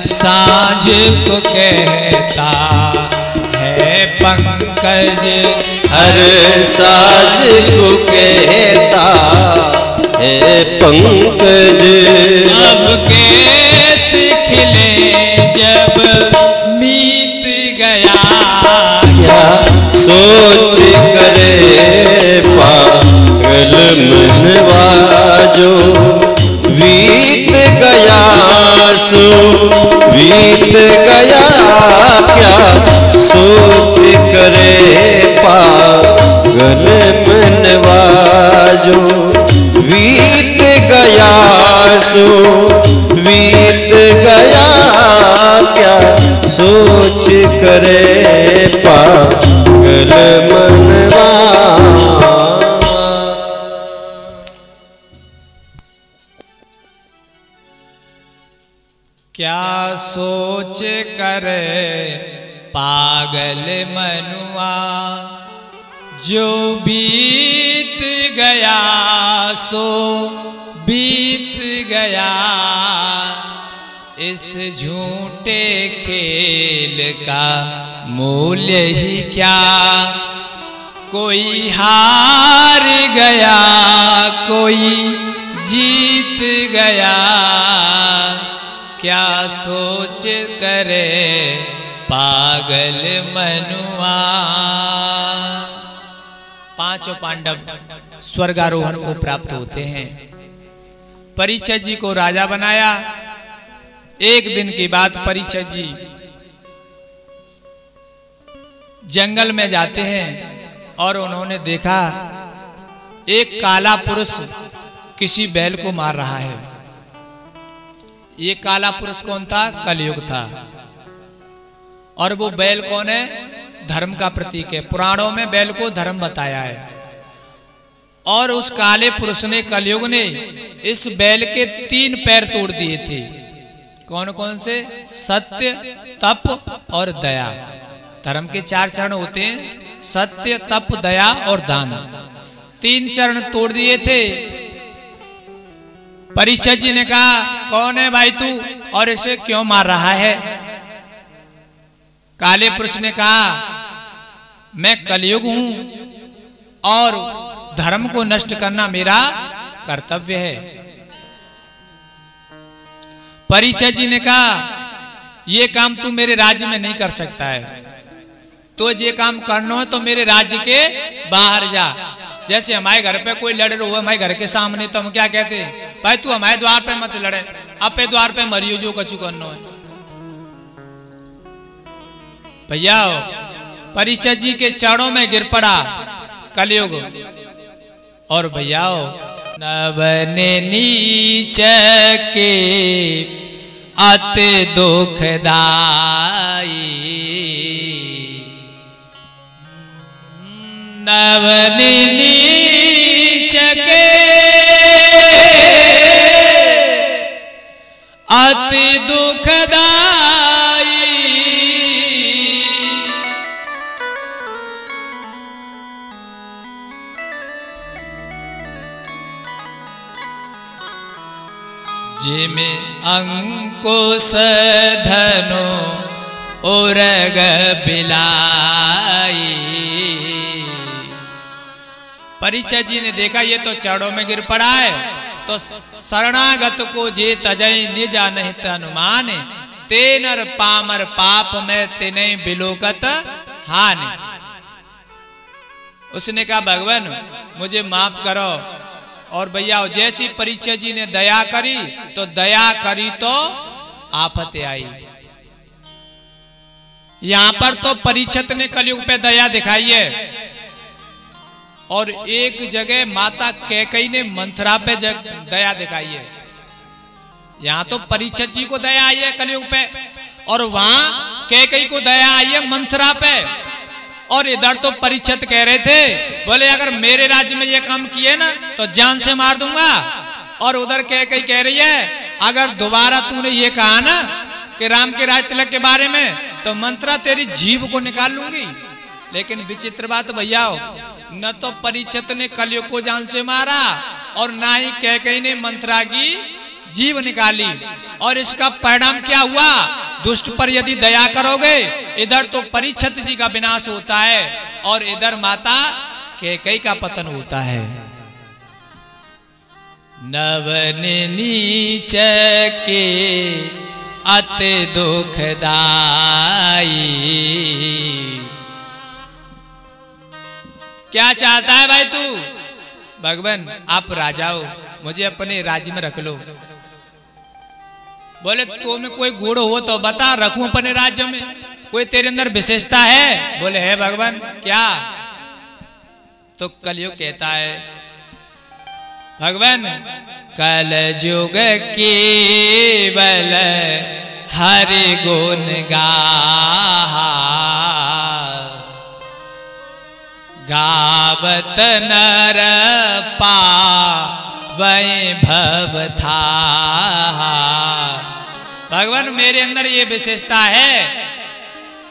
सांझ को कहता है पंकज, हर साज को कहता है पंकज। अब कैसे खिले जब मीत गया। क्या सोच करे पागल मनवा, जो बीत गया सो बीत गया। क्या सोच करे पागल मनवा, जो बीत गया सो बीत गया। क्या सोच करे पागल मनवा। क्या सोच करे पागल मनुआ, जो बीत गया सो बीत गया, इस झूठे खेल का मूल्य ही क्या। कोई हार गया कोई जीत गया, क्या सोच करे पागल मनुआ। पांचों पांडव स्वर्गारोहण को प्राप्त होते हैं। परीक्षित जी को राजा बनाया। एक दिन की बात, परीक्षित जी जंगल में जाते हैं और उन्होंने देखा एक काला पुरुष किसी बैल को मार रहा है। ये काला पुरुष कौन था? कलयुग था। और वो बैल कौन है? धर्म का प्रतीक है। पुराणों में बैल को धर्म बताया है। और उस काले पुरुष ने, कलयुग ने, इस बैल के 3 पैर तोड़ दिए थे। कौन कौन से? सत्य, तप और दया। धर्म के 4 चरण होते हैं, सत्य, तप, दया और दान। 3 चरण तोड़ दिए थे। परीक्षित जी ने कहा, कौन है भाई तू और इसे क्यों मार रहा है? काले पुरुष ने कहा, मैं कलयुग हूं और धर्म को नष्ट करना मेरा कर्तव्य है। परीक्षित जी ने कहा, यह काम तू मेरे राज्य में नहीं कर सकता है, तो ये काम करना है तो मेरे राज्य के बाहर जा। जैसे हमारे घर पे कोई लड़ रहा हो हमारे घर के सामने, तो हम क्या कहते हैं? भाई तू हमारे द्वार पे मत लड़े, अपने द्वार पे मरियो, जो कछु करना है। भैया परीक्षित जी के चरणों में गिर पड़ा कलयुग। और भैया नवने नीच के अति दुखदाई, नवने नीच के अति दुखदाई, जिमे अंकुश धनु उरग बिलाई। परीक्षित जी ने देखा ये तो चरणों में गिर पड़ा है, तो शरणागत को जे तजय निजा नहीं तनुमान, तेनर पामर पाप में तिने बिलोकत हानि। उसने कहा, भगवान मुझे माफ करो। और भैया जैसी परीक्षित जी ने दया करी, तो दया करी तो आफतें आई। यहां पर तो परीक्षित ने कलयुग पे दया दिखाई है, और एक जगह माता कैकेयी ने मंथरा पे दया दिखाई है। यहां तो परीक्षित जी को दया आई है कलयुग पे, और वहां कैकेयी को दया आई है मंथरा पे। और इधर तो परीक्षित कह रहे थे, बोले अगर मेरे राज्य में ये काम किए ना तो जान से मार दूंगा। और उधर कैकेयी कह रही है, अगर दोबारा तूने ये कहा ना कि राम के राज तिलक के बारे में, तो मंत्रा तेरी जीभ को निकाल लूंगी। लेकिन विचित्र बात भैया, न तो परीक्षित ने कलयुग को जान से मारा, और ना ही कैकेयी ने मंत्रा की जीभ निकाली। और इसका परिणाम क्या हुआ? दुष्ट पर यदि दया करोगे, इधर तो परीक्षित जी का विनाश होता है, और इधर माता कैकेयी का पतन होता है। नवन नीच के अति दुखदाई। क्या चाहता है भाई तू? भगवान आप राजा हो, मुझे अपने राज्य में रख लो। बोले तो में कोई गुण हो तो बता, रखूं अपने राज्य में? कोई तेरे अंदर विशेषता है? बोले है भगवान। क्या? तो कलयुग कहता है, भगवान कल युग केवल हरि गुण गाहा, गावत नर पावै भव था। भगवान मेरे अंदर ये विशेषता है,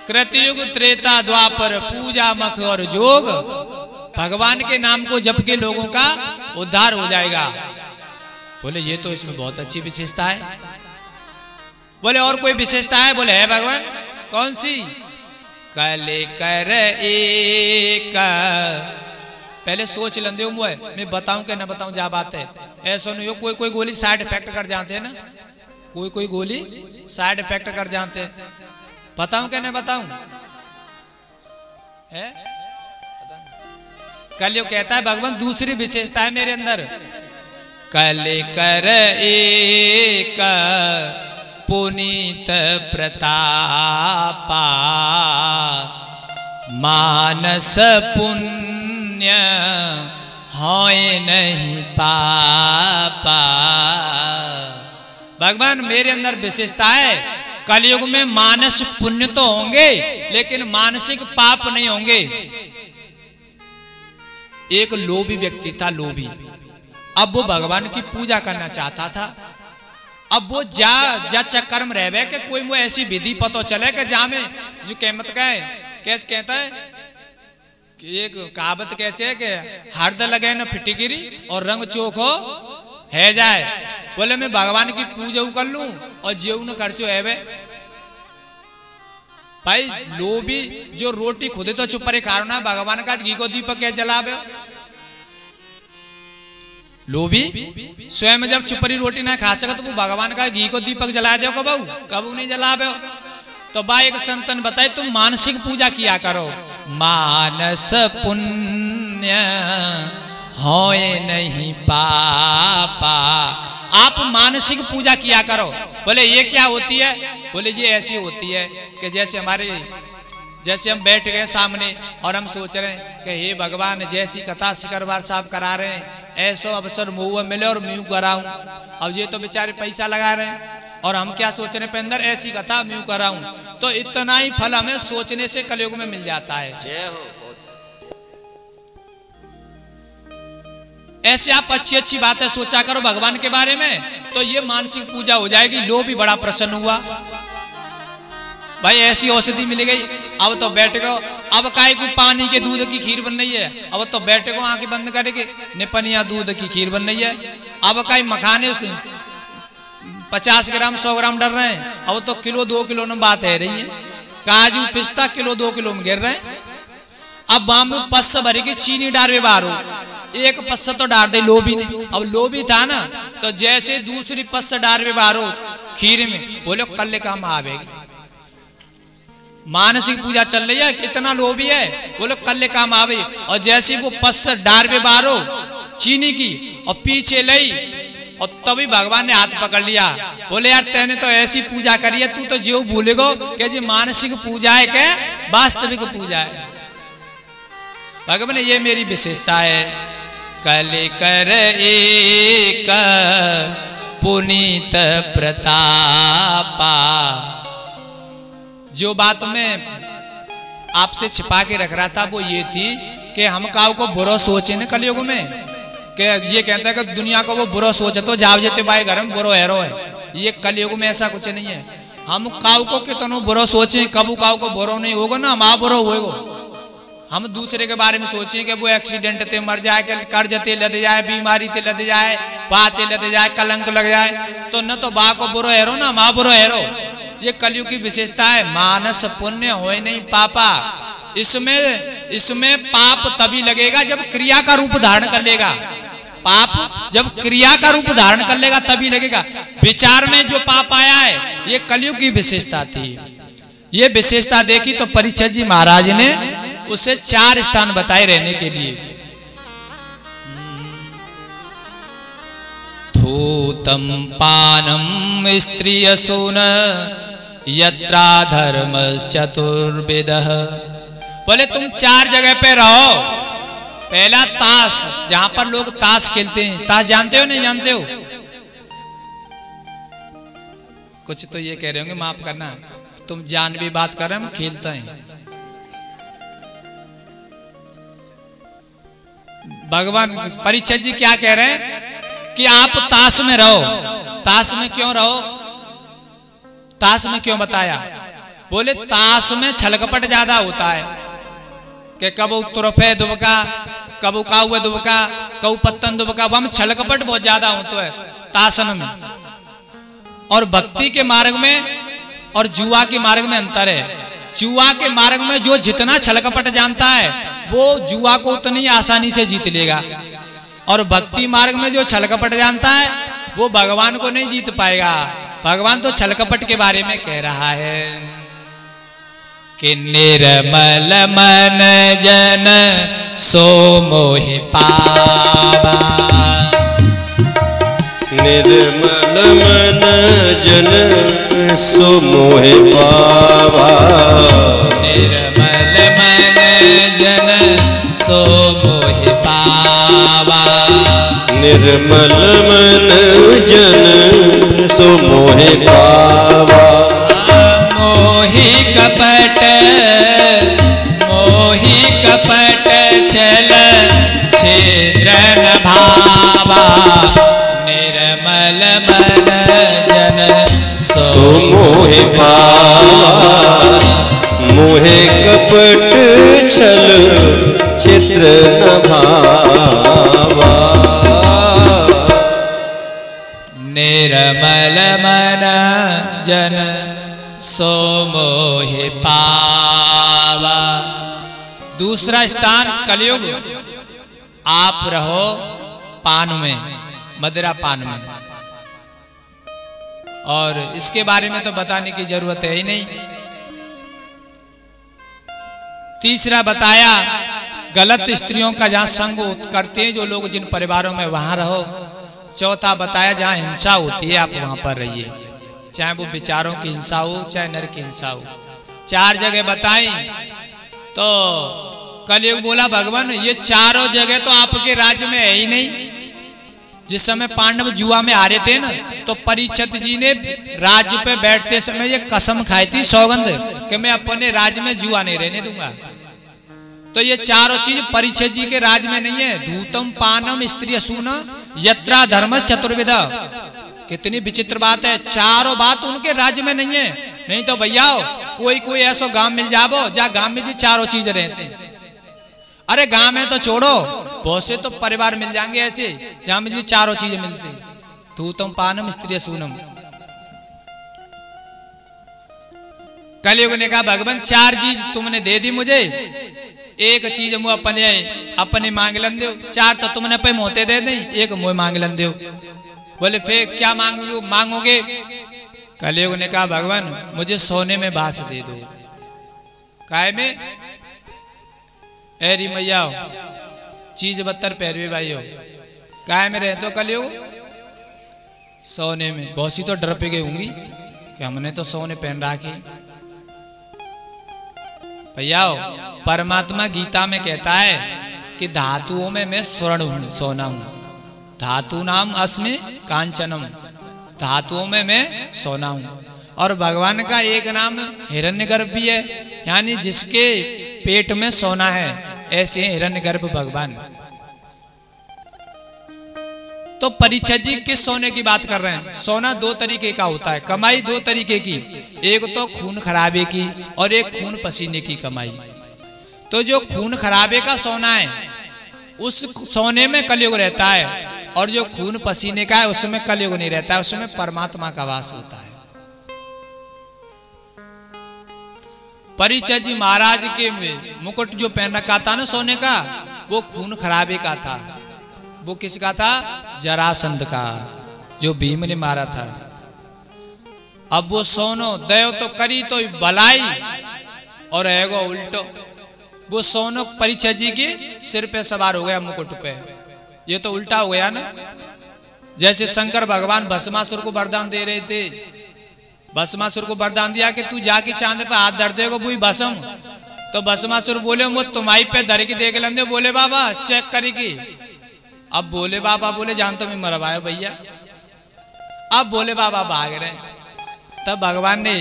कृतयुग त्रेता द्वापर पूजा मख और जोग, भगवान के नाम को जप के लोगों का उद्धार हो जाएगा। बोले ये तो इसमें बहुत अच्छी विशेषता है। बोले और कोई विशेषता है? बोले है भगवान। कौन सी? कले कर एक, पहले सोच लेंदे हो मुझे, मैं बताऊं कि ना बताऊं, जा बात है। ऐसा नहीं हो कोई कोई गोली साइड इफेक्ट कर जाते हैं ना, कोई कोई गोली साइड इफेक्ट कर जाते हैं। बताऊं कि ना बताऊं? है कल कहता है भगवान दूसरी विशेषता है मेरे अंदर, कल कर एक पुनीत प्रतापा, मानस पुण्य होए नहीं पापा। भगवान मेरे अंदर विशेषता है, कलयुग में मानस पुण्य तो होंगे लेकिन मानसिक पाप नहीं होंगे। एक लोभी व्यक्ति था, लोभी। अब वो भगवान की पूजा करना चाहता था। अब वो जा चक्कर में रह के कोई वो ऐसी विधि पता चले कि जा में जो कहमत कहे, कैसे कहता है कि एक कहावत कैसे है कि हरद लगे न फिटिगिरी और रंग चोखो है जाए। बोले मैं भगवान की पूजा कर लूं और जेऊ न खर्चो है वे। भाई लोभी जो रोटी खुदे तो चुप परे खाना, भगवान का घी को दीपक क्या जलावे? लोभी स्वयं जब चुपरी रोटी ना खा सके तो वो भगवान का घी को दीपक जला दो कबू कबू नहीं जलावे। तो बा एक संतन बताए तुम मानसिक पूजा किया करो, मानस पुण्य होए नहीं पापा। आप मानसिक पूजा किया करो। बोले ये क्या होती है? बोले ये ऐसी होती है कि जैसे हम बैठ गए सामने और हम सोच रहे हैं कि हे भगवान जैसी कथा सिकरवार साहब करा रहे हैं ऐसा अवसर मुँह मिले और म्यू कराऊं। अब ये तो बेचारे पैसा लगा रहे हैं और हम क्या सोच रहे हैं पे अंदर ऐसी कथा म्यू कराऊं। तो इतना ही फल हमें सोचने से कलयुग में मिल जाता है। ऐसे आप अच्छी अच्छी बातें सोचा करो भगवान के बारे में, तो ये मानसिक पूजा हो जाएगी। लो भी बड़ा प्रसन्न हुआ, भाई ऐसी औषधि मिल गई। अब तो बैठ गो, अब काय को पानी के दूध की खीर बन रही है, अब तो बैठ गो आंखें बंद करके निपनिया दूध की खीर बन रही है। अब काय मखाने 50 ग्राम 100 ग्राम डर रहे हैं, अब तो किलो 2 किलो में बात है रही है। काजू पिस्ता किलो 2 किलो में गिर रहे हैं। अब बाम पस्स भरी की चीनी डालवे बारो, एक पस्सा तो डाल दे लोभी ने। अब लोभी था ना, तो जैसे दूसरी पस्सा डालवे बारो खीर में, बोले कल काम आवेगी। मानसिक पूजा चल रही है, कितना लोभी है, बोलो कल काम आवे। और जैसे वो पस्स डारवे बारो चीनी की और पीछे लई और तभी भगवान ने हाथ पकड़ लिया। बोले यार तेने तो ऐसी पूजा करी है, तू तो जो भूलेगो कि जी मानसिक पूजा है क्या वास्तविक पूजा है। भगवान ये मेरी विशेषता है, कल कर एक पुनीत प्रतापा। जो बात मैं आपसे छिपा के रख रहा था वो ये थी कि हम काऊ को बुरा सोचे न कलयुग में, कि ये कहता है कि दुनिया को वो बुरा सोचे तो जाव जेते भाई घर में बुरो हैरो है। ये कलयुग में ऐसा कुछ नहीं है। हम काऊ को कितनों बुरा सोचे, कबू काऊ को बुरो नहीं होगा ना, हम बुरो होएगो। हम दूसरे के बारे में सोचें कि वो एक्सीडेंट ते मर जाए, कि कर्ज ते लद जाए, बीमारी ते लद जाए, पाते लद जाए, कलंक लग जाए, तो न तो बा को बुरो हैरो ना माँ बुरो हैरो। ये कलयुग की विशेषता है, मानस पुण्य होए नहीं पापा। इसमें पाप तभी लगेगा जब क्रिया का रूप धारण कर लेगा। पाप जब क्रिया का रूप धारण कर लेगा तभी लगेगा। विचार में जो पाप आया है ये कलयुग की विशेषता थी। ये विशेषता देखी तो परीक्षित जी महाराज ने उसे 4 स्थान बताए रहने के लिए। धूतम पानम स्त्रियसून यत्रा धर्म चतुर्विदः। बोले तुम 4 जगह पे रहो। पहला ताश, जहां पर लोग ताश खेलते हैं। ताश जानते हो नहीं जानते हो? कुछ तो ये कह रहे होंगे माफ करना, तुम जान भी बात कर रहे हम खेलते हैं। भगवान परीक्षित जी क्या कह रहे हैं कि आप ताश में रहो। ताश में क्यों रहो? ताश में क्यों बताया? बोले ताश में छलकपट ज्यादा होता है कि कब तुरफे दुबका, कब उकाऊ दुबका, कब पत्तन दुबका, वह में छलकपट बहुत ज्यादा होता है ताशन में। और भक्ति के मार्ग में और जुआ के मार्ग में अंतर है। जुआ के मार्ग में जो जितना छलकपट जानता है वो जुआ को उतनी आसानी से जीत लेगा, और भक्ति मार्ग में जो छलकपट जानता है वो भगवान को नहीं जीत पाएगा। भगवान तो छलकपट के बारे में कह रहा है कि निर्मल मन जन सो मोहि पावा। निर्मल मन जन सो मोहि पावा। निर्मल मन जन सो मोहि पावा। निर्मल मन जन सो मोहि पावा। मोहि कपट, मोहि कपट छल छिद्र न भावा। निर्मल मन जन सो मोहि पावा। मोहे कपट छल छिद्र न भावा। निर्मल मन जन सो मोहि पावा। दूसरा स्थान कलयुग, आप रहो पान में, मदिरा पान में, और इसके बारे में तो बताने की जरूरत है ही नहीं। तीसरा बताया गलत स्त्रियों का जहां संग करते हैं जो लोग जिन परिवारों में, वहां रहो। चौथा बताया जहां हिंसा होती है आप वहां पर रहिए, चाहे वो विचारों की हिंसा हो चाहे नर की हिंसा हो। चार जगह बताई तो कलयुग बोला भगवान ये चारों जगह तो आपके राज्य में है ही नहीं। जिस समय पांडव जुआ में हारे थे ना, तो परीक्षित जी ने राज्य पे बैठते समय ये कसम खाई थी, सौगंध, कि मैं अपने राज्य में जुआ नहीं रहने दूंगा। तो ये चारों चीज परीक्षित जी के राज्य में नहीं है। धूतम पानम स्त्री असूना यत्रा धर्मस चतुर्विधा। कितनी विचित्र बात है, चारों बात उनके राज्य में नहीं है। नहीं तो भैया कोई कोई ऐसा गांव मिल जाबो जहाँ गांव में जी चारों चीज रहते हैं। अरे गांव में तो छोड़ो, बहुत से तो परिवार मिल जाएंगे ऐसे जहां मुझे चारों चीजें मिलती। धूतम पानम स्त्री सूनम। कलयुग ने कहा भगवान चार चीज तुमने दे दी मुझे, एक चीज मुझे अपने मांग लन दो। चार तो तुमने पे मोते दे दी, एक मुझे मांग लन दो। बोले फिर क्या मांगोगे? कलयुग ने कहा भगवान मुझे सोने में बास दे दो। काय में? एरी मैया चीज बत्तर पैरवे भाई हो, काय में रहे तो कलयुग? सोने में। बहुत सी तो डर पे गई होंगी कि हमने तो सोने पहन रखी। भैया परमात्मा गीता में कहता है कि धातुओं में मैं स्वर्ण हूं, सोना हूं। धातु नाम अस्मि कांचनम, धातुओं में मैं सोना हूं। और भगवान का एक नाम हिरण्यगर्भ भी है, यानी जिसके पेट में सोना है, ऐसे हिरण्यगर्भ भगवान। तो परीक्षित जी किस सोने की बात कर रहे हैं? सोना दो तरीके का होता है, कमाई दो तरीके की, एक तो खून खराबे की और एक खून पसीने की कमाई। तो जो खून खराबे का सोना है उस सोने में कलयुग रहता है, और जो खून पसीने का है उसमें कलयुग नहीं रहता है, उसमें परमात्मा का वास होता है। परीक्षित जी महाराज के मुकुट जो पहन रखा था ना सोने का, वो खून खराबे का था। वो किसका था? जरासंध का, जो भीम ने मारा था। अब वो सोनो दयो तो करी तो भलाई और एगो उल्टो। वो सोनो परीक्षित जी के सिर पे सवार हो गया मुकुट पे। ये तो उल्टा हो गया ना। जैसे शंकर भगवान भस्मासुर को वरदान दे रहे थे, भस्मासुर को वरदान दिया कि तू जाके चांद पे हाथ धर देगा बुई भस्म। तो भस्मासुर बोले वो तुम्हारी पे धर के देख लेंगे। बोले बाबा चेक करेगी। अब बोले बाबा बोले जान तो मैं मरवायो भैया। अब बोले बाबा भाग रहे। तब भगवान ने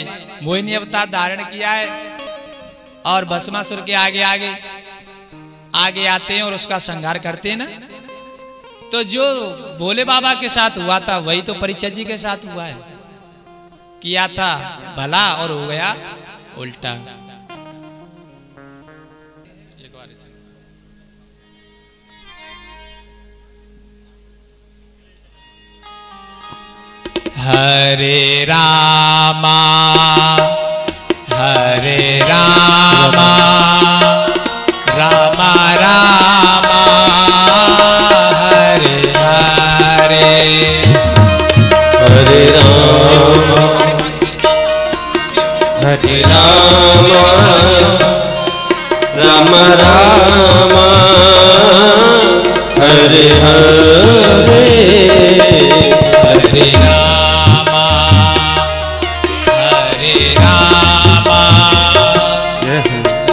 मोहिनी अवतार धारण किया है और भस्मासुर के आगे आगे आगे आते हैं और उसका संहार करते हैं ना। तो जो भोले बाबा के साथ हुआ था वही तो परीक्षित जी के साथ हुआ है। किया था भला और हो गया उल्टा। हरे रामा रामा रामा हरे हरे, हरे रामा हरे रामा राम रामा हरे हरे, हरे रामा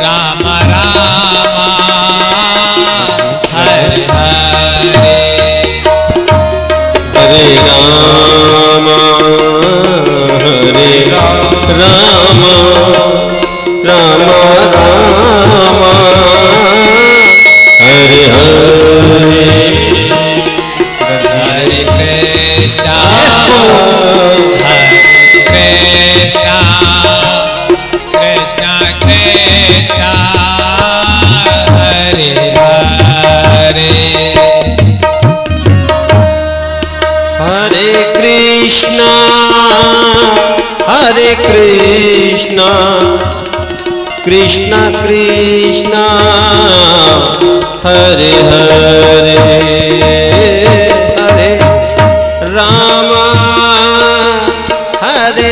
राम रामा हरे हरे, हरे रामा राम रामा हरे हरे, हरे कृष्णा कृष्णा कृष्णा हरे हरे, हरे कृष्णा कृष्णा कृष्णा हरे हरे, हरे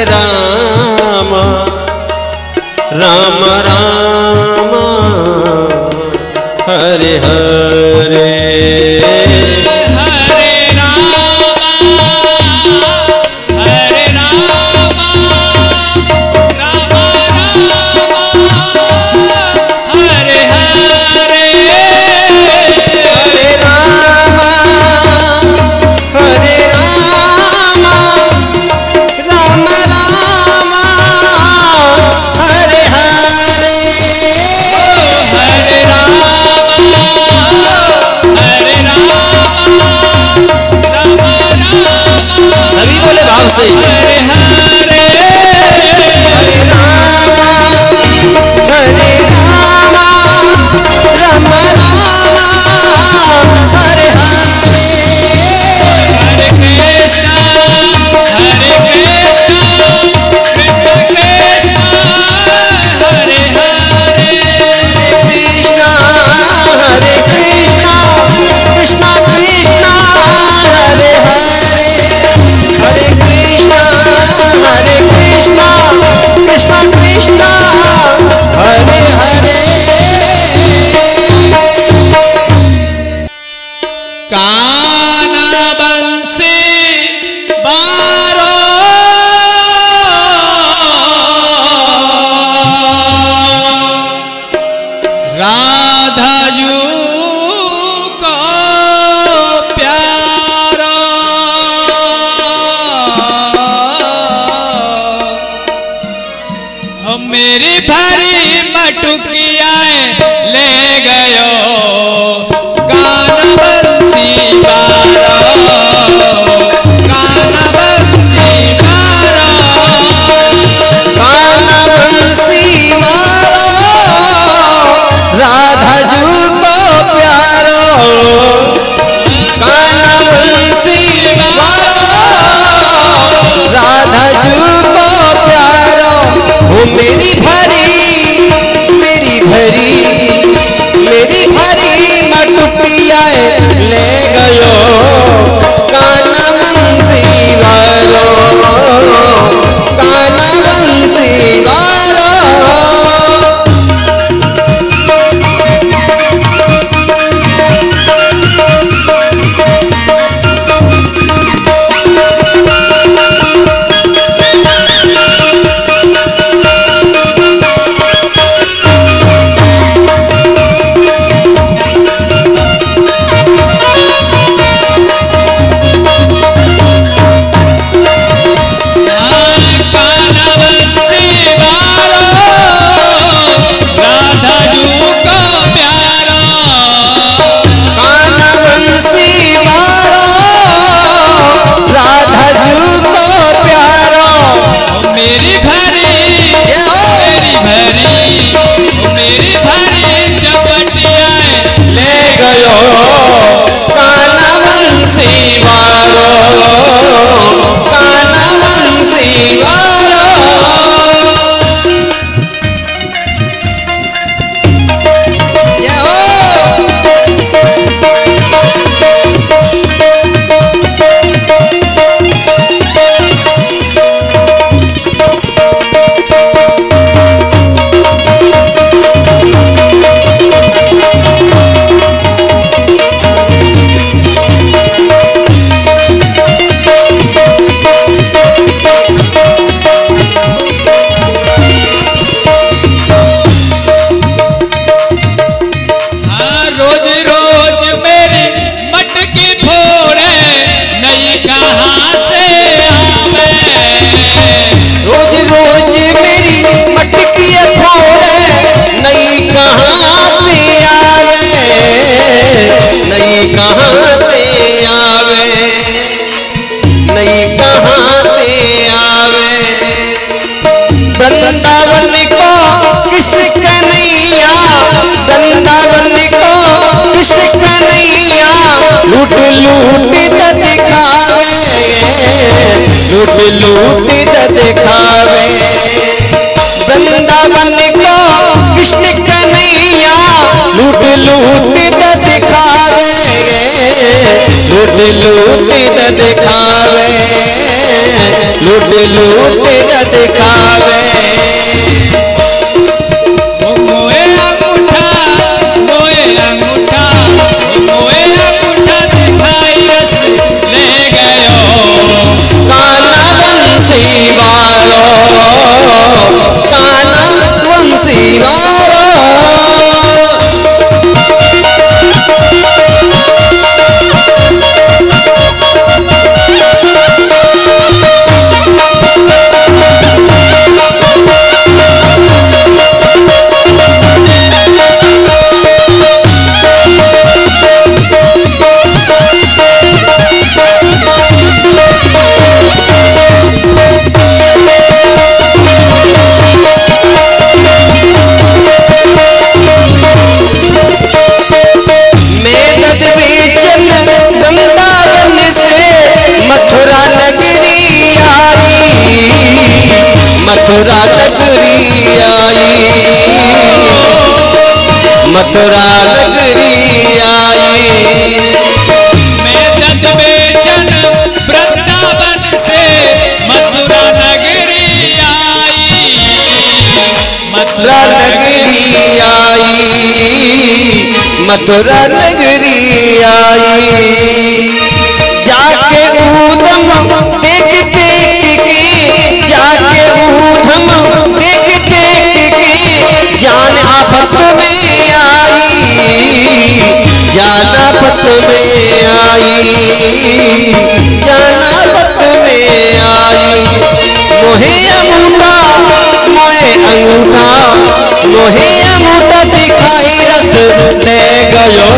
राम राम राम हरे हरे, सभी बोले भाव से, हरे कृष्णा लूट लूट दिखावे वृंदावन को कृष्ण कन्हैया लूट लूट दिखावे लूट लूट दिखावे लूट लूट दिखावे मोए अंगूठा दिखाई रस ले गयो काना बंसी वारो काना बंसी वारो मथुरा नगरी आई मथुरा नगरी आई मैं दंत बेचन वृंदावन से मथुरा नगरी आई मथुरा नगरी आई मथुरा नगरी आई जाके ऊधम देख देख के जाके ऊधम देख देख के जान आफत में आई जान आफत में आई जान आफत में आई मोहे अंगूठा मोहे अंगूठा दिखाई रस ले गयो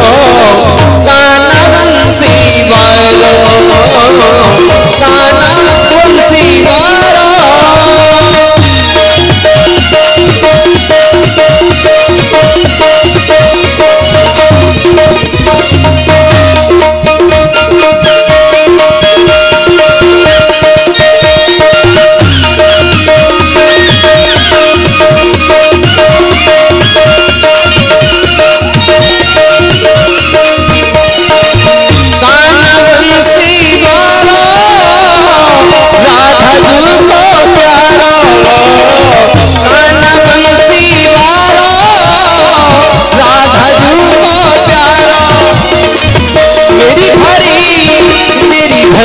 काना बंसी वारो काना बंसी वारो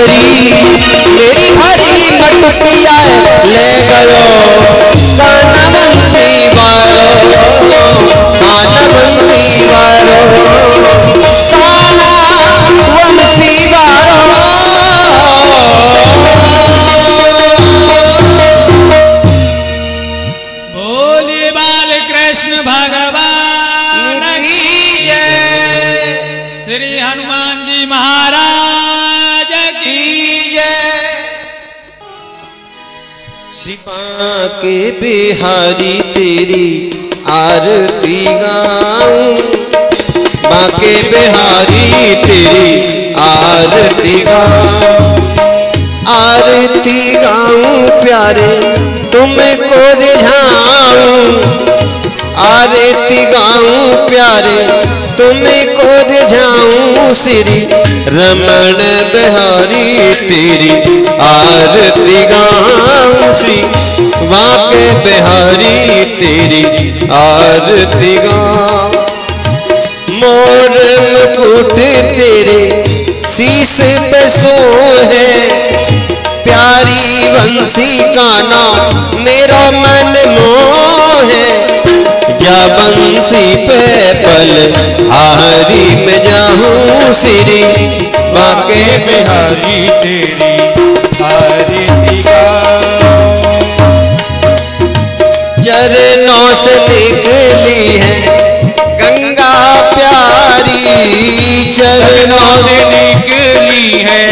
मेरी भरी मटकिया ले गयो काना बंसी वारो काना बंसी वारो काना बंसी वारो बोले बाल कृष्ण भगवान की जय श्री हनुमान जी महाराज की श्री बांके बिहारी तेरी आरती गाऊं बांके बिहारी तेरी आरती गाऊं प्यारे तुमको रिझाऊं आरती गाऊं प्यारे तुमको रिझाऊं श्री रमण बिहारी तेरी आरती गाऊं श्री बांके बिहारी तेरी आरती गाऊं मोर मुकुट तेरे शीश पे सोहे प्यारी बंसी काना मेरा मन मोहे जा बंसी पे पल हारी में जाऊं श्री बांके बिहारी तेरी आरती गाऊं चरणों से देख ली है गंगा प्यारी चरणों से निकली है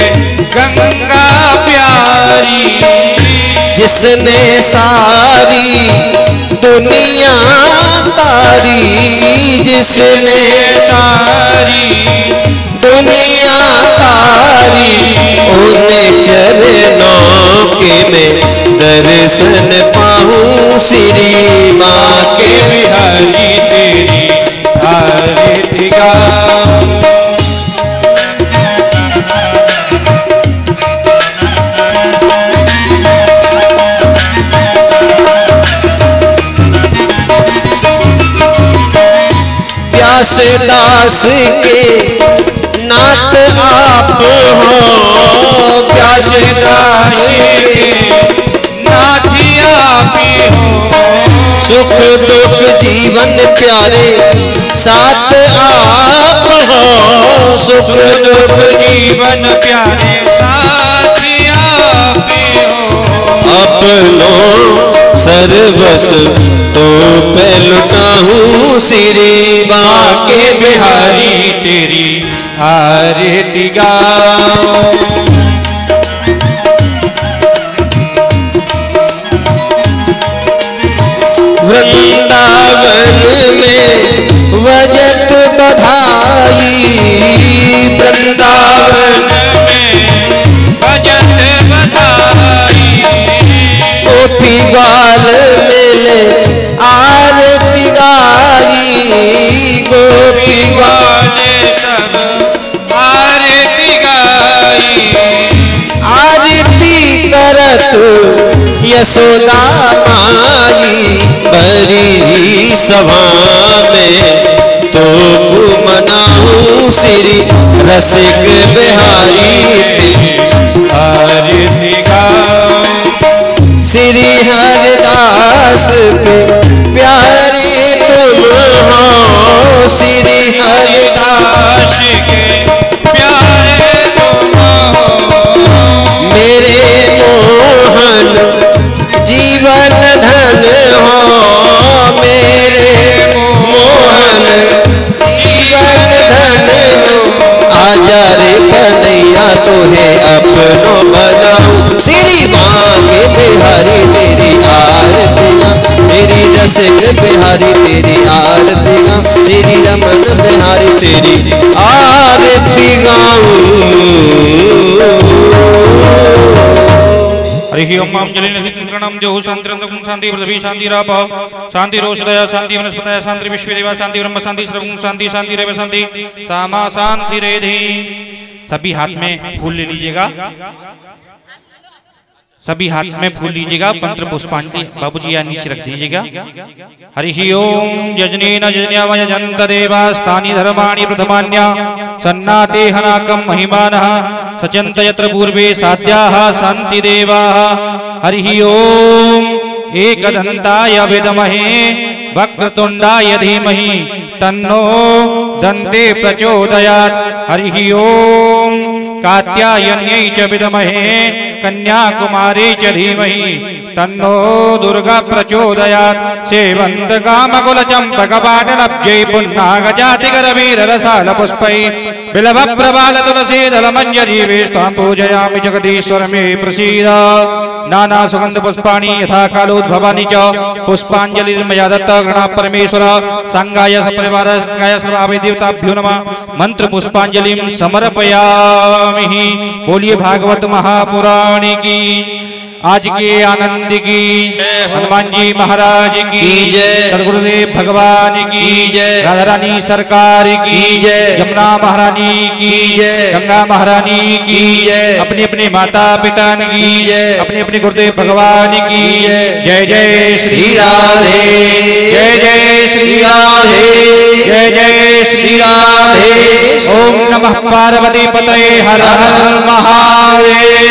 गंगा प्यारी जिसने सारी दुनिया तारी जिसने सारी दुनिया तारी उन चरणों दर्शन पाऊं श्री माँ के बिहारी तेरी आरती गाऊं। प्यास दास के नाथ आप हो, प्यास दास के नाथी आप हो। सुख दुख जीवन प्यारे साथ आप हो, सुख दुख जीवन प्यारे साथी आप हो। अपनो सर्वस तो पे लुटाऊं श्री माँ के बिहारी तेरी आरती गाऊं। वृंदावन में वजत बधाई, वृंदावन में भजन बधाई। गोपी ग्वाल मिले आरती गाई, गोपी ग्वाल सब आरती गाई। आरती करत यशोदा माई, बड़ी सभा में तो मनाऊं श्री रसिक बिहारी आरती गाऊं। श्री हरदास के प्यारे तुम हो, श्री हरदास के प्यारे तुम हो। मेरे मोहन जीवन धन हो, मेरे मोहन जीवन धन हो। आजा रे कन्हैया तुहे अपनो बनाऊं, श्री माँ के बिहारी तेरी आरतियाँ, तेरी रसिक बिहारी तेरी आरतियाँ, श्री रमन बिहारी तेरी आरती गाऊं। हरि ओम माम जलिन सिद्धकरणम जो शांतिरंतकुं शांति पृथ्वी शांति राप शांति रोषदया शांति वनस्पतय शांति विश्वदेवा शांति ब्रह्म शांति सर्वगुण शांति शांति रेव शांति सामा शांति रेधि। सभी हाथ में फूल ले लीजिएगा, सभी हाथ में फूल लीजिएगा। मंत्र पुष्पांजलि बाबूजी या नीचे रख दीजिएगा। हरि ओम यजनेन यजन्यावय जन्त देवास्तानि धर्माणि प्रथमान्या सन्नाते हनाकं महिमानः सचन्त यत्र पूर्वे साध्याः शान्ति देवाः। हरि ओम एकदन्ताय विद्महे वक्रतुण्डाय धीमहि तन्नो दन्ते प्रचोदयात्। हरि ओम कात्यायन्यै च विद्महे कन्याकुमारी च धीमहि तन्नो दुर्गा प्रचोदयात्। सेवन्त कामकुल चम्पकपाटलब्जै पुन्नागजातिकरवीररसाल पुष्पै बिलव प्रबाल तुलसी दलमञ्जरीवेस्तां पूजयामि जगदीश्वर मे प्रसीद। नाना सुगंध पुष्पाणि यथा कालोद्भवानि च पुष्पांजलिर्मया दत्ता गणा परमेश्वर संगाय सपरिवाराय सर्वाभि देवताभ्यो नमः। मंत्र पुष्पांजलिं समर्पयामि। बोलिए भागवत महापुराण की आज के आनंद की, हनुमान जी महाराज की जय, सदगुरुदेव भगवान की जय, राधा रानी सरकार की जय, जमुना महारानी की जय, गंगा महारानी की जय, अपने अपने माता पिता की जय, अपने अपने गुरुदेव भगवान की जय। जय जय श्री राधे, जय जय श्री राधे, जय जय श्री राधे। ओम नमः पार्वती पतये हर हर महादेव।